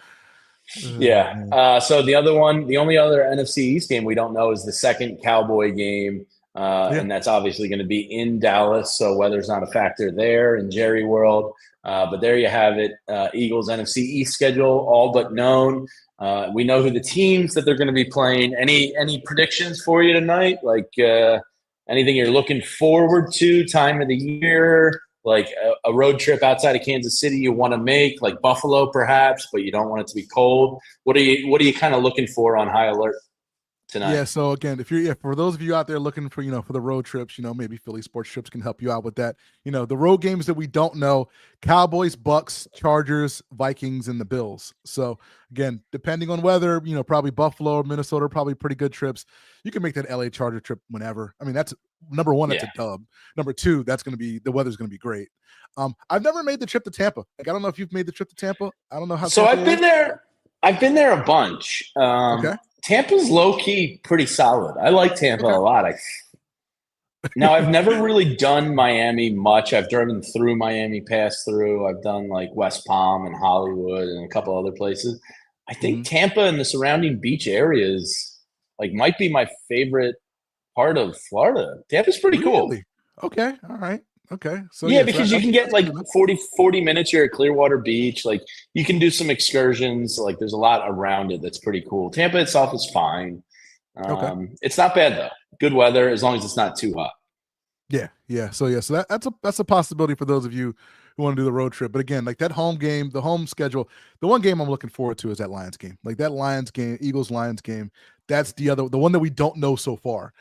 Yeah. So the only other NFC East game we don't know is the second Cowboy game. And that's obviously going to be in Dallas, so weather's not a factor there in Jerry World. But there you have it. Eagles NFC East schedule, all but known. We know who the teams that they're going to be playing. Any predictions for you tonight? Like anything you're looking forward to, time of the year, like a road trip outside of Kansas City you want to make, like Buffalo perhaps, but you don't want it to be cold. What are you kind of looking for on high alert tonight? Yeah, so again, for those of you out there looking for, for the road trips, maybe Philly Sports Trips can help you out with that. The road games that we don't know: Cowboys, Bucks, Chargers, Vikings, and the Bills. So again, depending on weather, probably Buffalo or Minnesota are probably pretty good trips. You can make that LA Charger trip whenever. I mean, that's number one, that's a dub. Number 2, the weather's going to be great. I've never made the trip to Tampa. Like, I don't know if you've made the trip to Tampa. I don't know how. So I've been there a bunch. Okay. Tampa's low-key pretty solid. I like Tampa a lot. Now, I've never really done Miami much. I've driven through Miami, passed through. I've done like West Palm and Hollywood and a couple other places. I think Tampa and the surrounding beach areas might be my favorite part of Florida. Tampa's pretty cool. Okay. All right. Okay. So because you can get 40 minutes. You're at Clearwater Beach. Like you can do some excursions. Like there's a lot around it that's pretty cool. Tampa itself is fine. It's not bad though. Good weather as long as it's not too hot. Yeah. So that's a possibility for those of you who want to do the road trip. But again, like that home game, the home schedule, the one game I'm looking forward to is that Lions game. Like that Lions game, Eagles-Lions game. That's the one that we don't know so far.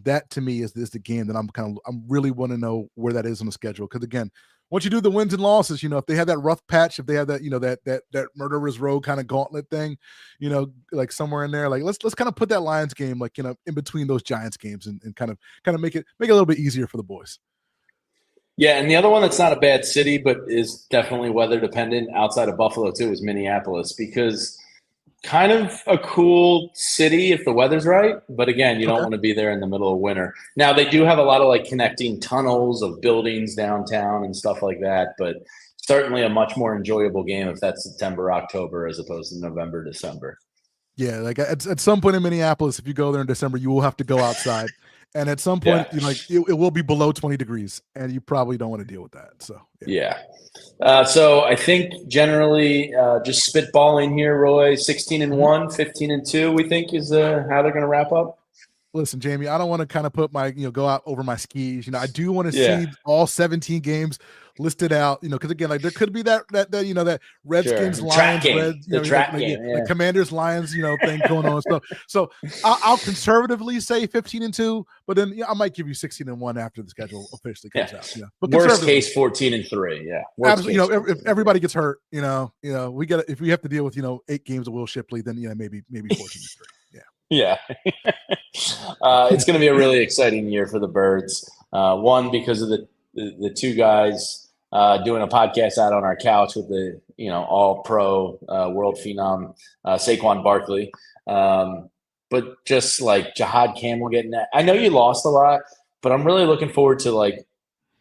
That to me is the game that I'm really want to know where that is on the schedule. Because again, once you do the wins and losses, if they have that rough patch, if they have that, that murderer's row kind of gauntlet thing, like somewhere in there, like let's kind of put that Lions game in between those Giants games and kind of make it a little bit easier for the boys. Yeah, and the other one that's not a bad city, but is definitely weather dependent outside of Buffalo too, is Minneapolis, because kind of a cool city if the weather's right, but again, you don't want to be there in the middle of winter. Now they do have a lot of connecting tunnels of buildings downtown and stuff like that, but certainly a much more enjoyable game if that's September, October as opposed to November, December. Yeah, like at some point in Minneapolis, if you go there in December, you will have to go outside. And at some point, it will be below 20 degrees, and you probably don't want to deal with that. So, so I think generally just spitballing here, Roy, 16-1, 15-2, we think is how they're going to wrap up. Listen, Jamie, I don't want to kind of put my, go out over my skis. I do want to see all 17 games listed out, because again, there could be that Redskins, Lions, Reds, the Commanders, Lions, thing going on. So I'll conservatively say 15-2, but then I might give you 16-1 after the schedule officially comes out. But worst case 14-3. Yeah, absolutely. If everybody gets hurt, we got if we have to deal with 8 games of Will Shipley, then maybe 14-3. Yeah, it's going to be a really exciting year for the Birds. One, because of the two guys doing a podcast out on our couch with the all-pro world phenom Saquon Barkley, but just like Jihad Campbell getting that. I know you lost a lot, but I'm really looking forward to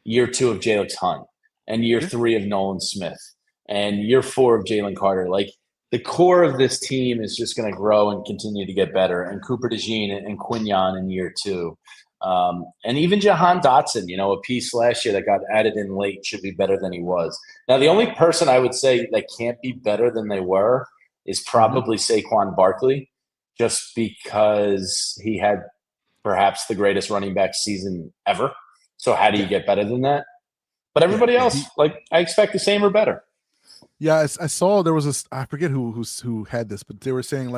year 2 of Jalix Hunt and year 3 of Nolan Smith and year 4 of Jalen Carter. Like, the core of this team is just going to grow and continue to get better. And Cooper DeJean and Quinyon in year 2. And even Jahan Dotson, a piece last year that got added in late, should be better than he was. Now, the only person I would say that can't be better than they were is probably Saquon Barkley, just because he had perhaps the greatest running back season ever. So how do you get better than that? But everybody else, I expect the same or better. Yeah, I saw there was I forget who had this, but they were saying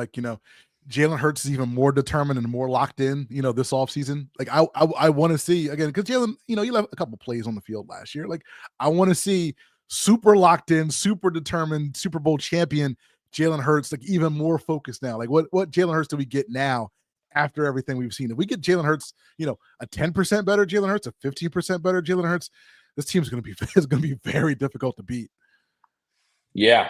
Jalen Hurts is even more determined and more locked in, this offseason. Like I want to see again, because Jalen, he left a couple plays on the field last year. Like, I want to see super locked in, super determined, Super Bowl champion Jalen Hurts, like even more focused now. Like what Jalen Hurts do we get now after everything we've seen? If we get Jalen Hurts, a 10% better Jalen Hurts, a 15% better Jalen Hurts, this team's going to be very difficult to beat. Yeah.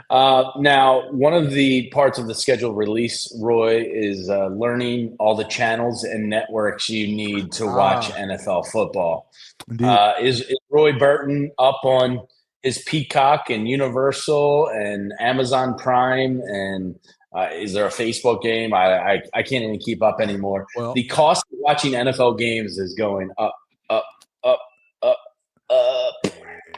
Now, one of the parts of the schedule release, Roy, is learning all the channels and networks you need to watch NFL football. Is Roy Burton up on his Peacock and Universal and Amazon Prime? And is there a Facebook game? I can't even keep up anymore. Well, the cost of watching NFL games is going up, up, up, up, up.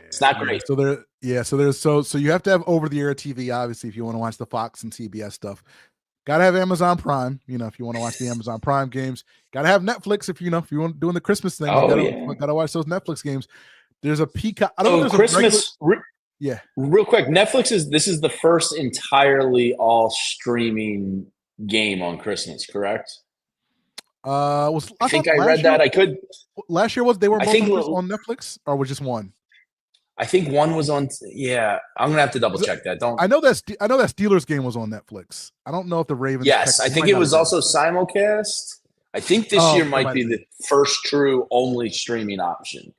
It's not great. So you have to have over-the-air TV, obviously, if you want to watch the Fox and CBS stuff. Got to have Amazon Prime, if you want to watch the Amazon Prime games. Got to have Netflix if you want doing the Christmas thing. Got to watch those Netflix games. There's a Peacock. I don't know. Christmas. Real quick, Netflix this is the first entirely all streaming game on Christmas, correct? I think I read that. Last year they were both on Netflix, or was just one? I think one was on. Yeah, I'm gonna have to double check that. I know that Steelers game was on Netflix. I don't know if the Ravens. Yes, I think it was also simulcast. I think this year might be the first true only streaming option,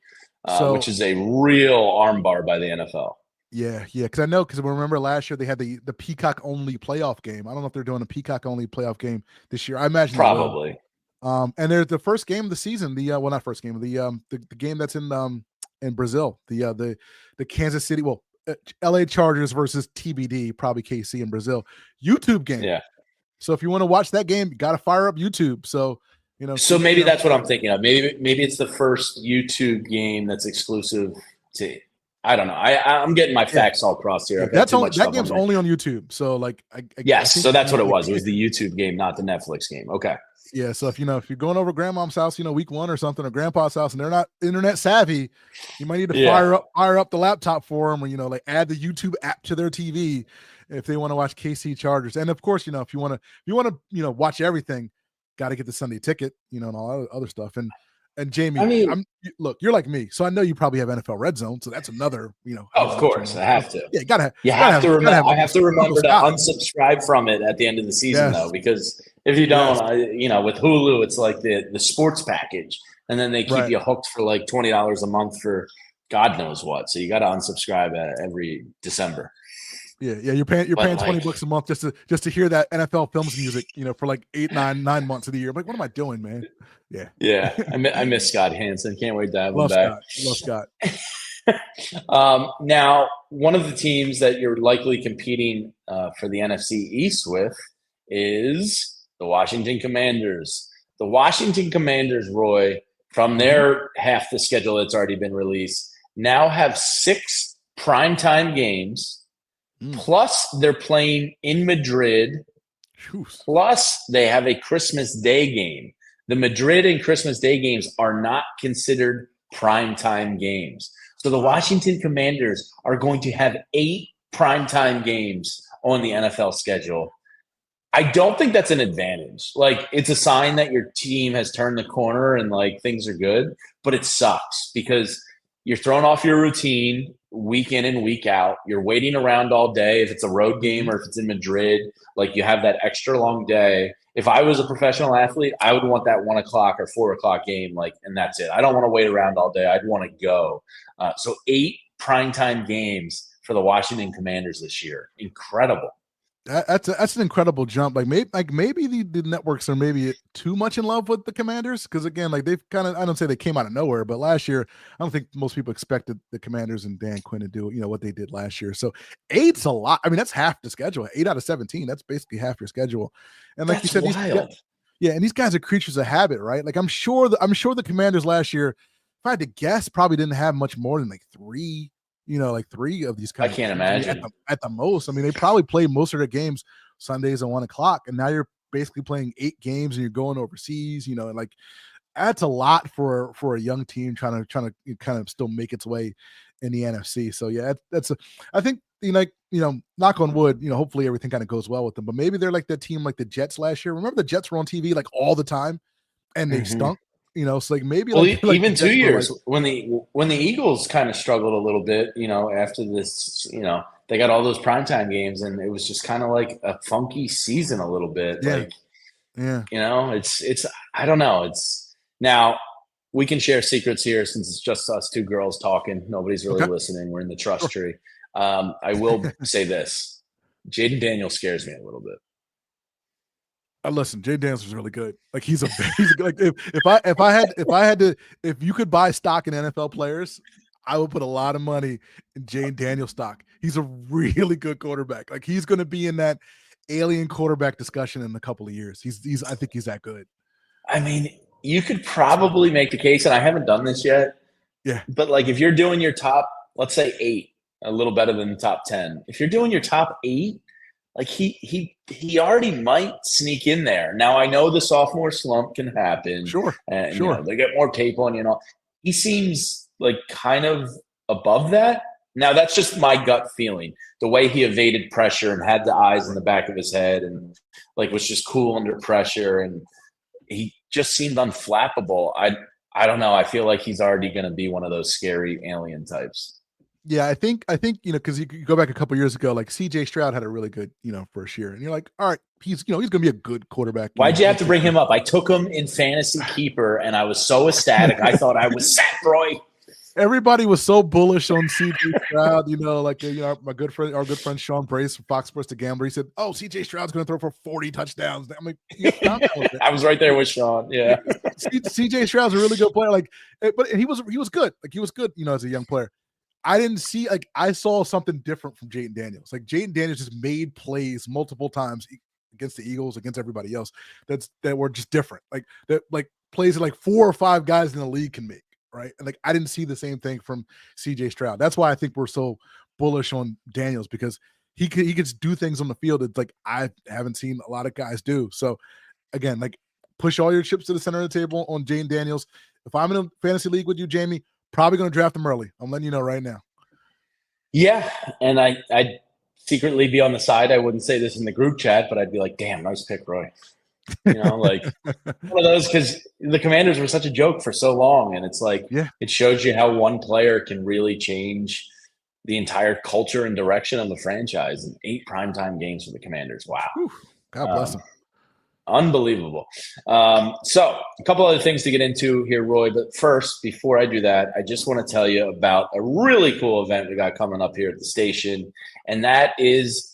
which is a real armbar by the NFL. Yeah, because remember last year they had the Peacock only playoff game. I don't know if they're doing a Peacock only playoff game this year. I imagine probably. And there's the first game of the season. Not first game, the game that's in Brazil, the Kansas City, LA Chargers versus TBD, probably KC in Brazil, YouTube game. Yeah. So if you want to watch that game, you got to fire up YouTube. So, So maybe that's what I'm thinking of. Maybe it's the first YouTube game that's exclusive to. I don't know. I'm getting my facts all crossed here. That game's only on YouTube. So so that's what it was. It was the YouTube game, not the Netflix game. Okay. Yeah, so if you're going over grandmom's house, week 1 or something, or grandpa's house, and they're not internet savvy, you might need to fire up the laptop for them, or add the YouTube app to their TV if they want to watch KC Chargers. And of course, if you want to watch everything, got to get the Sunday ticket, and all other stuff. And Jamie, look, you're like me, so I know you probably have NFL Red Zone, so that's another, of course, I have to. Yeah, I have to remember to unsubscribe from it at the end of the season, though, because if you don't, with Hulu, it's like the sports package, and then they keep you hooked for like $20 a month for God knows what. So you got to unsubscribe every December. Yeah, you're paying $20 a month just to hear that NFL Films music, for like 9 months of the year. I'm like, what am I doing, man? Yeah. I miss Scott Hansen. Can't wait to have him back. Love Scott. Now, one of the teams that you're likely competing for the NFC East with is the Washington Commanders. The Washington Commanders, Roy, from their half the schedule that's already been released, now have 6 primetime games. Plus, they're playing in Madrid. Plus, they have a Christmas Day game. The Madrid and Christmas Day games are not considered primetime games. So the Washington Commanders are going to have 8 primetime games on the NFL schedule. I don't think that's an advantage. It's a sign that your team has turned the corner and things are good, but it sucks because you're thrown off your routine week in and week out. You're waiting around all day. If it's a road game or if it's in Madrid, you have that extra long day. If I was a professional athlete, I would want that 1 o'clock or 4 o'clock game, and that's it. I don't want to wait around all day. I'd want to go. So 8 primetime games for the Washington Commanders this year. Incredible. That's an incredible jump. Maybe the networks are maybe too much in love with the Commanders, because again, like they've kind of, I don't say they came out of nowhere, but last year I don't think most people expected the Commanders and Dan Quinn to do what they did last year. So 8's a lot. I mean, that's half the schedule. 8 out of 17. That's basically half your schedule. And like That's you said, wild. and these guys are creatures of habit, right? Like I'm sure the Commanders last year, if I had to guess, probably didn't have much more than like three of these I kind of can't games. imagine. I mean, at the most. I mean, they probably played most of their games Sundays at 1:00, and now you're basically playing 8 games and you're going overseas. And like that's a lot for a young team trying to kind of still make its way in the NFC. So yeah, I think knock on wood, hopefully everything kind of goes well with them. But maybe they're like that team like the Jets last year. Remember the Jets were on TV like all the time and they stunk. So like maybe Even 2 years when the Eagles kind of struggled a little bit, after this, they got all those primetime games and it was just kind of like a funky season a little bit. Yeah. Like, yeah, it's I don't know. It's now we can share secrets here since it's just us two girls talking. Nobody's really listening. We're in the trust tree. I will say this: Jaden Daniels scares me a little bit. Listen, Jay Daniels is really good. Like he's like if you could buy stock in NFL players, I would put a lot of money in Jay Daniels stock. He's a really good quarterback. Like he's going to be in that alien quarterback discussion in a couple of years. I think he's that good. I mean, you could probably make the case, and I haven't done this yet. Yeah. But like if you're doing your top, let's say 8, a little better than the top 10. If you're doing your top 8, like he already might sneak in there. Now I know the sophomore slump can happen. Sure. And they get more tape on, he seems like kind of above that. Now that's just my gut feeling. The way he evaded pressure and had the eyes in the back of his head and like was just cool under pressure, and he just seemed unflappable. I don't know. I feel like he's already going to be one of those scary alien types. Yeah, I think because you go back a couple years ago, like CJ Stroud had a really good first year, and you're like, all right, he's going to be a good quarterback. Why'd you have to bring him up? I took him in fantasy keeper, and I was so ecstatic. I thought I was Sat Roy. Everybody was so bullish on CJ Stroud, our good friend Sean Brace from Fox Sports The Gambler. He said, "Oh, CJ Stroud's going to throw for 40 touchdowns." I'm like, I was right there with Sean. Yeah, CJ Stroud's a really good player. But he was good. Like he was good, as a young player. I didn't see I saw something different from Jaden Daniels. Like Jaden Daniels just made plays multiple times against the Eagles, against everybody else that were just different. Like plays that like 4 or 5 guys in the league can make. Right. And I didn't see the same thing from CJ Stroud. That's why I think we're so bullish on Daniels, because he could do things on the field that like I haven't seen a lot of guys do. So again, push all your chips to the center of the table on Jaden Daniels. If I'm in a fantasy league with you, Jamie, probably going to draft him early. I'm letting you know right now. Yeah. And I'd secretly be on the side. I wouldn't say this in the group chat, but I'd be like, damn, nice pick, Roy. Like one of those, because the Commanders were such a joke for so long, and it's like it shows you how one player can really change the entire culture and direction of the franchise. And 8 primetime games for the Commanders. Wow. Whew. God bless them. Unbelievable. So a couple other things to get into here, Roy. But first, before I do that, I just want to tell you about a really cool event we got coming up here at the station, and that is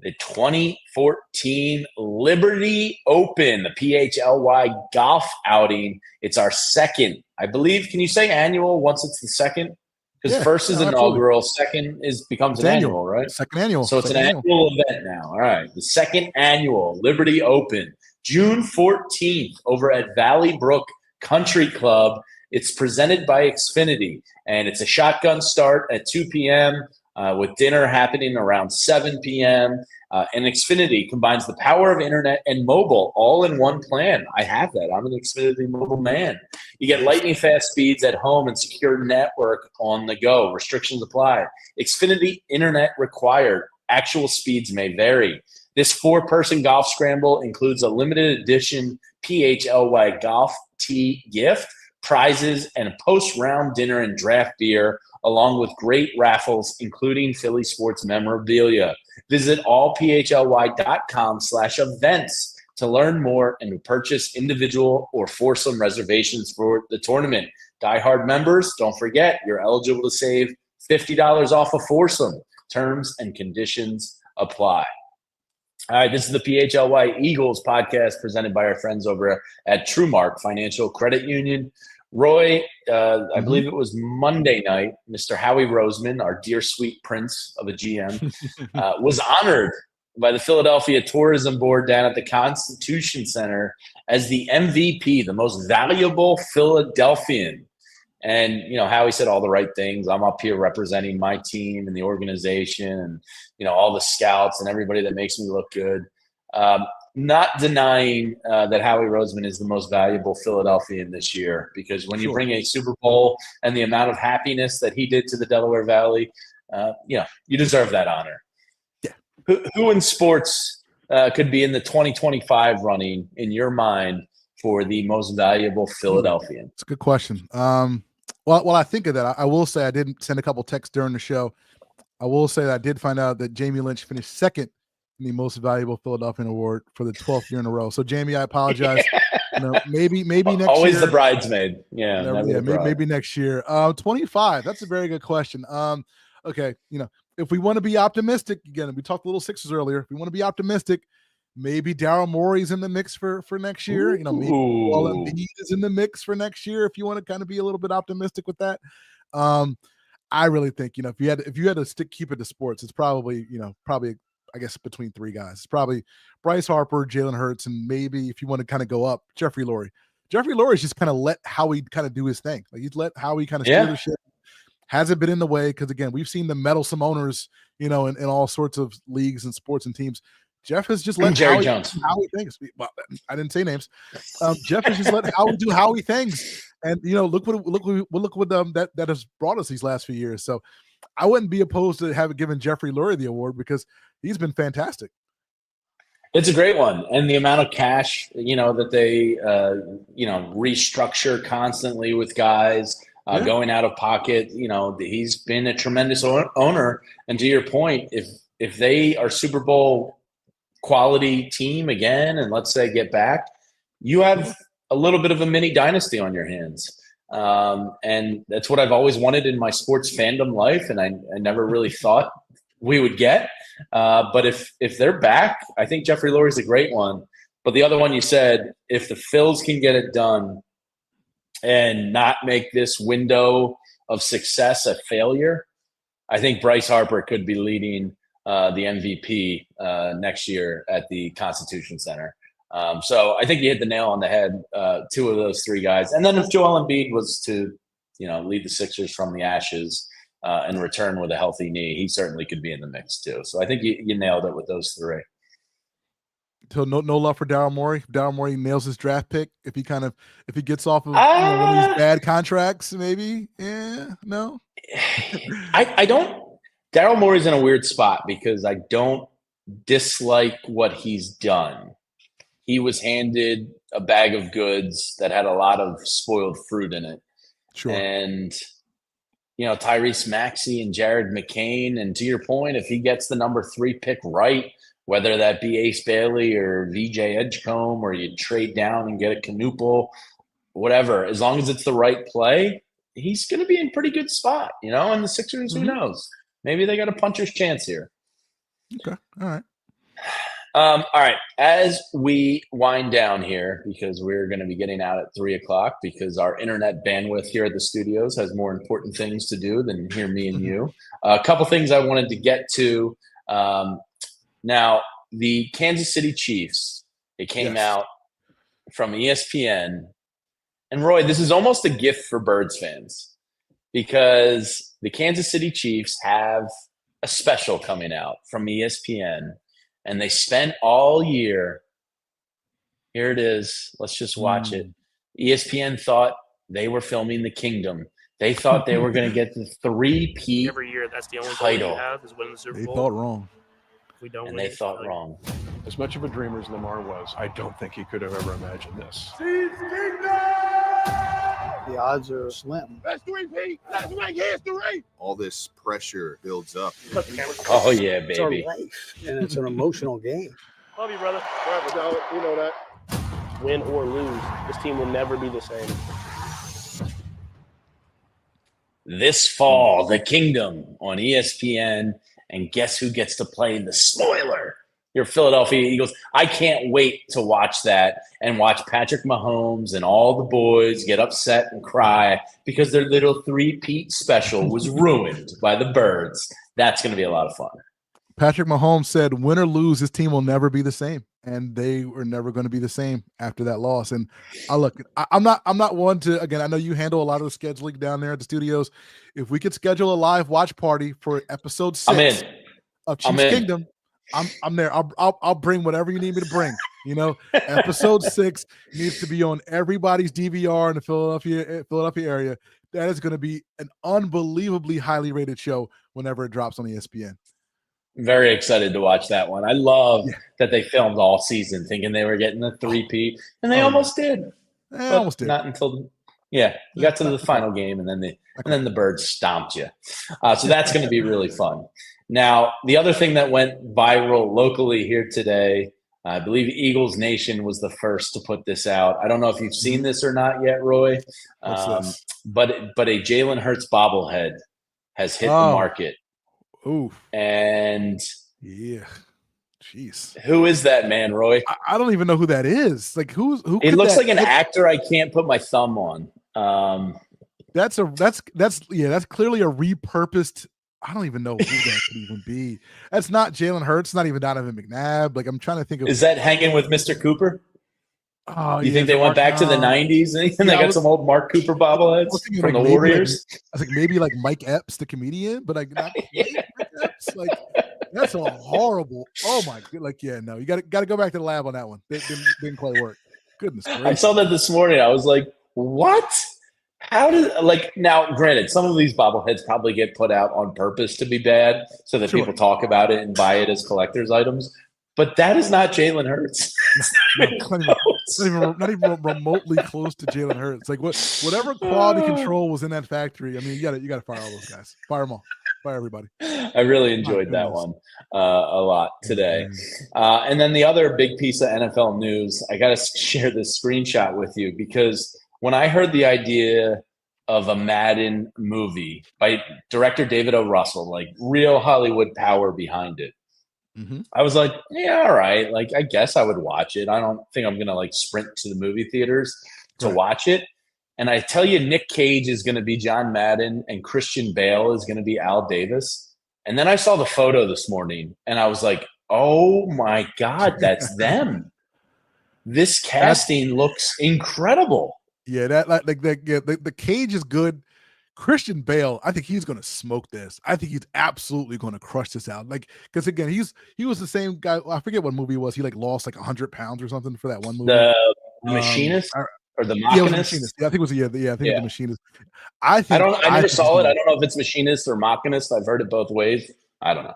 the 2014 Liberty Open, the PHLY golf outing. It's our second, I believe. Can you say annual once it's the second? Because first is inaugural, second becomes an annual, right? Second annual. So it's an annual event now. All right. The second annual Liberty Open, June 14th over at Valley Brook Country Club. It's presented by Xfinity, and it's a shotgun start at 2 p.m. With dinner happening around 7 p.m. And Xfinity combines the power of internet and mobile all in one plan. I have that. I'm an Xfinity mobile man. You get lightning fast speeds at home and secure network on the go. Restrictions apply. Xfinity internet required. Actual speeds may vary. This 4-person golf scramble includes a limited edition PHLY golf tee gift, prizes, and a post-round dinner and draft beer, along with great raffles, including Philly sports memorabilia. Visit allphly.com/events to learn more and to purchase individual or foursome reservations for the tournament. Die-hard members, don't forget, you're eligible to save $50 off a foursome. Terms and conditions apply. All right, this is the PHLY Eagles podcast presented by our friends over at TrueMark Financial Credit Union. Roy, I believe it was Monday night, Mr. Howie Roseman, our dear sweet prince of a GM, was honored by the Philadelphia Tourism Board down at the Constitution Center as the MVP, the most valuable Philadelphian. And, you know, Howie said all the right things. I'm up here representing my team and the organization and, you know, all the scouts and everybody that makes me look good. Not denying that Howie Roseman is the most valuable Philadelphian this year, because when you bring a Super Bowl and the amount of happiness that he did to the Delaware Valley, you know, you deserve that honor. Yeah. Who in sports could be in the 2025 running in your mind for the most valuable Philadelphian? It's a good question. Well, I think of that, I will say I didn't send a couple texts during the show. I will say that I did find out that Jamie Lynch finished second in the most valuable Philadelphian award for the 12th year in a row. So Jamie, I apologize. You know, maybe next always year. the bridesmaid. Maybe next year. 25. That's a very good question. Okay, you know, if we want to be optimistic, again, we talked a little Sixers earlier. If we want to be optimistic, maybe Daryl Morey's in the mix for next year. You know, maybe Embiid is in the mix for next year. If you want to kind of be a little bit optimistic with that, I really think, you know, if you had to keep it to sports, it's probably I guess between three guys. It's probably Bryce Harper, Jalen Hurts, and maybe if you want to kind of go up, Jeffrey Lurie. Jeffrey Lurie's just kind of let Howie kind of do his thing. Like he's let Howie kind of steer the ship. Hasn't been in the way because again, we've seen the meddlesome owners, you know, in all sorts of leagues and sports and teams. Jeff has just let Jerry Jones do Howie things. Well, I didn't say names. Jeff has just let Howie do Howie things, and you know, look what that has brought us these last few years. So I wouldn't be opposed to having given Jeffrey Lurie the award because he's been fantastic. It's a great one, and the amount of cash, you know, that they restructure constantly with guys going out of pocket. You know, he's been a tremendous owner. And to your point, if they are Super Bowl quality team again, and let's say get back, you have a little bit of a mini dynasty on your hands. And that's what I've always wanted in my sports fandom life. And I never really thought we would get, but if they're back, I think Jeffrey Lurie is a great one. But the other one you said, if the Phils can get it done and not make this window of success a failure, I think Bryce Harper could be leading the MVP next year at the Constitution Center. So I think you hit the nail on the head, two of those three guys. And then if Joel Embiid was to, you know, lead the Sixers from the ashes and return with a healthy knee, he certainly could be in the mix too. So I think you nailed it with those three. So no love for Daryl Morey. If Daryl Morey nails his draft pick, if he gets off of one of these bad contracts, maybe. Yeah, no. I don't. Daryl Morey's in a weird spot because I don't dislike what he's done. He was handed a bag of goods that had a lot of spoiled fruit in it. Sure. And, you know, Tyrese Maxey and Jared McCain. And to your point, if he gets the number 3 pick right, whether that be Ace Bailey or VJ Edgecombe, or you trade down and get a Knuppel, whatever, as long as it's the right play, he's going to be in pretty good spot, you know, and the Sixers, who knows? Maybe they got a puncher's chance here. Okay. All right. All right. As we wind down here, because we're going to be getting out at 3:00 because our internet bandwidth here at the studios has more important things to do than hear me and you. A couple things I wanted to get to. Now, the Kansas City Chiefs, it came out from ESPN. And Roy, this is almost a gift for Birds fans because the Kansas City Chiefs have a special coming out from ESPN. And they spent all year. Here it is. Let's just watch it. ESPN thought they were filming The Kingdom. They thought they were going to get the 3-peat every year. That's the only title. goal we have is winning the Super Bowl. They thought wrong. If we don't and win, they thought wrong. As much of a dreamer as Lamar was, I don't think he could have ever imagined this. The odds are slim. Let's 3-peat. Let's make history. All this pressure builds up. Oh, yeah, It's our baby. life, and it's an emotional game. Love you, brother. Forever, dog. You know that. Win or lose, this team will never be the same. This fall, The Kingdom on ESPN. And guess who gets to play the spoiler You're a Philadelphia Eagles. I can't wait to watch that and watch Patrick Mahomes and all the boys get upset and cry because their little three-peat special was ruined by the Birds. That's going to be a lot of fun. Patrick Mahomes said, win or lose, his team will never be the same. And they were never going to be the same after that loss. And I'm not one to, again, I know you handle a lot of the scheduling down there at the studios. If we could schedule a live watch party for episode 6 I'm in. of Chiefs Kingdom, I'm there. I'll bring whatever you need me to bring. You know, episode 6 needs to be on everybody's DVR in the Philadelphia area. That is going to be an unbelievably highly rated show whenever it drops on ESPN. Very excited to watch that one. I love that they filmed all season thinking they were getting the 3-peat, and they almost did. They almost did. Not until you got to the final game, and then the Birds stomped you. So that's going to be really fun. Now, the other thing that went viral locally here today, I believe Eagles Nation was the first to put this out. I don't know if you've seen this or not yet, Roy, but a Jalen Hurts bobblehead has hit the market. Ooh. And yeah, jeez, who is that man, Roy? I don't even know who that is. Like who? It looks like an actor I can't put my thumb on. That's clearly a repurposed. I don't even know who that could even be. That's not Jalen Hurts. Not even Donovan McNabb. Like I'm trying to think of. Is that hanging with Mr. Cooper? Oh, you think they went back to the 90s and they got some old Mark Cooper bobbleheads from the Warriors? I think maybe like Mike Epps, the comedian, but like not Mike Epps. Like that's a horrible. Oh my god! Like no, you got to go back to the lab on that one. Didn't quite work. Goodness gracious. I saw that this morning. I was like, what? How did now? Granted, some of these bobbleheads probably get put out on purpose to be bad, so that people talk about it and buy it as collector's items. But that is not Jalen Hurts. not even remotely close to Jalen Hurts. Like whatever quality control was in that factory. I mean, you got to fire all those guys. Fire them all. Fire everybody. I really enjoyed that one a lot today. And then the other big piece of NFL news, I got to share this screenshot with you because when I heard the idea of a Madden movie by director David O. Russell, like real Hollywood power behind it, I was like, yeah, all right. Like, I guess I would watch it. I don't think I'm going to sprint to the movie theaters to watch it. And I tell you, Nick Cage is going to be John Madden and Christian Bale is going to be Al Davis. And then I saw the photo this morning and I was like, oh my God, that's them. This casting looks incredible. Yeah, the Cage is good. Christian Bale, I think he's going to smoke this. I think he's absolutely going to crush this out. Like, because again, he was the same guy. I forget what movie it was. He lost 100 pounds or something for that one movie. The Machinist or the Machinist. Yeah, I think it was the Machinist. I never saw it. I don't know if it's Machinist or Machinist. I've heard it both ways. I don't know.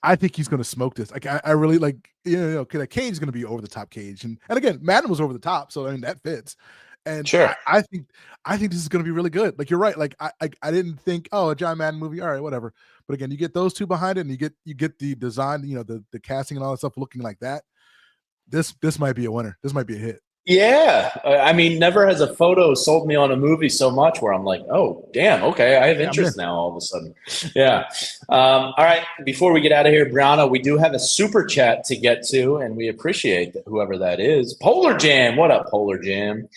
I think he's going to smoke this. Like, I really like. Cage is going to be over the top Cage, and again, Madden was over the top, so I mean that fits. And sure, I think this is going to be really good. Like you're right. Like I didn't think, a John Madden movie, all right, whatever. But again, you get those two behind it, and you get the design, the casting and all that stuff looking like that. This might be a winner. This might be a hit. Yeah, I mean, never has a photo sold me on a movie so much where I'm like, oh, damn, okay, I have interest now all of a sudden. Yeah. All right, before we get out of here, Brianna, we do have a super chat to get to, and we appreciate whoever that is. Polar Jam, what up, Polar Jam?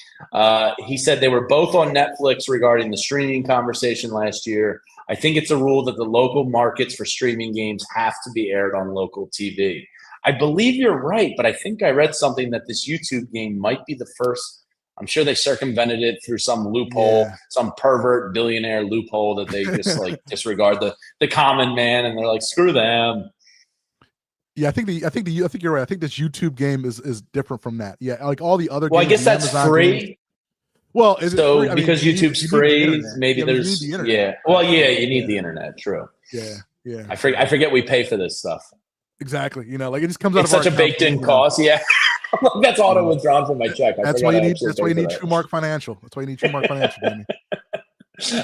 He said they were both on Netflix regarding the streaming conversation last year. I think it's a rule that the local markets for streaming games have to be aired on local TV. I believe you're right, but I think I read something that this YouTube game might be the first. I'm sure they circumvented it through some loophole, some pervert billionaire loophole that they just disregard the common man, and they're like, screw them. Yeah, I think you're right. I think this YouTube game is different from that. Yeah, like all the other. Well, I guess that's free. Games. Well, is so it free? Because YouTube's free, maybe there's the yeah. Well, yeah, you need the internet. True. Yeah. I forget we pay for this stuff. Exactly. It just comes out of such a baked-in cost. Yeah, that's auto withdrawn from my check. That's why you need. That's why you need TrueMark Financial. That's why you need TrueMark Financial, Jamie.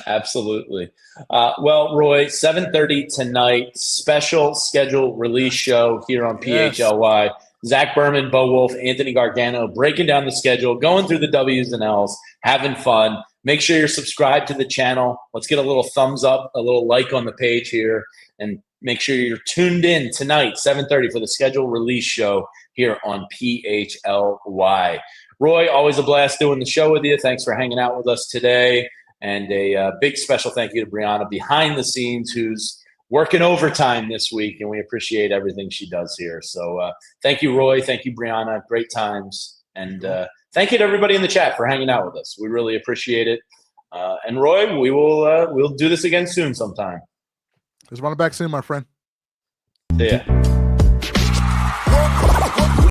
Absolutely. Well, Roy, 7:30 tonight, special schedule release show here on PHLY. Zach Berman, Bo Wolf, Anthony Gargano breaking down the schedule, going through the W's and L's, having fun. Make sure you're subscribed to the channel. Let's get a little thumbs up, a little like on the page here, and Make sure you're tuned in tonight, 7:30, for the schedule release show here on PHLY. Roy, always a blast doing the show with you. Thanks for hanging out with us today. And a big special thank you to Brianna behind the scenes, who's working overtime this week, and we appreciate everything she does here. So thank you, Roy. Thank you, Brianna. Great times. And thank you to everybody in the chat for hanging out with us. We really appreciate it. And Roy, we'll do this again soon sometime. Just run it back soon, my friend. See ya.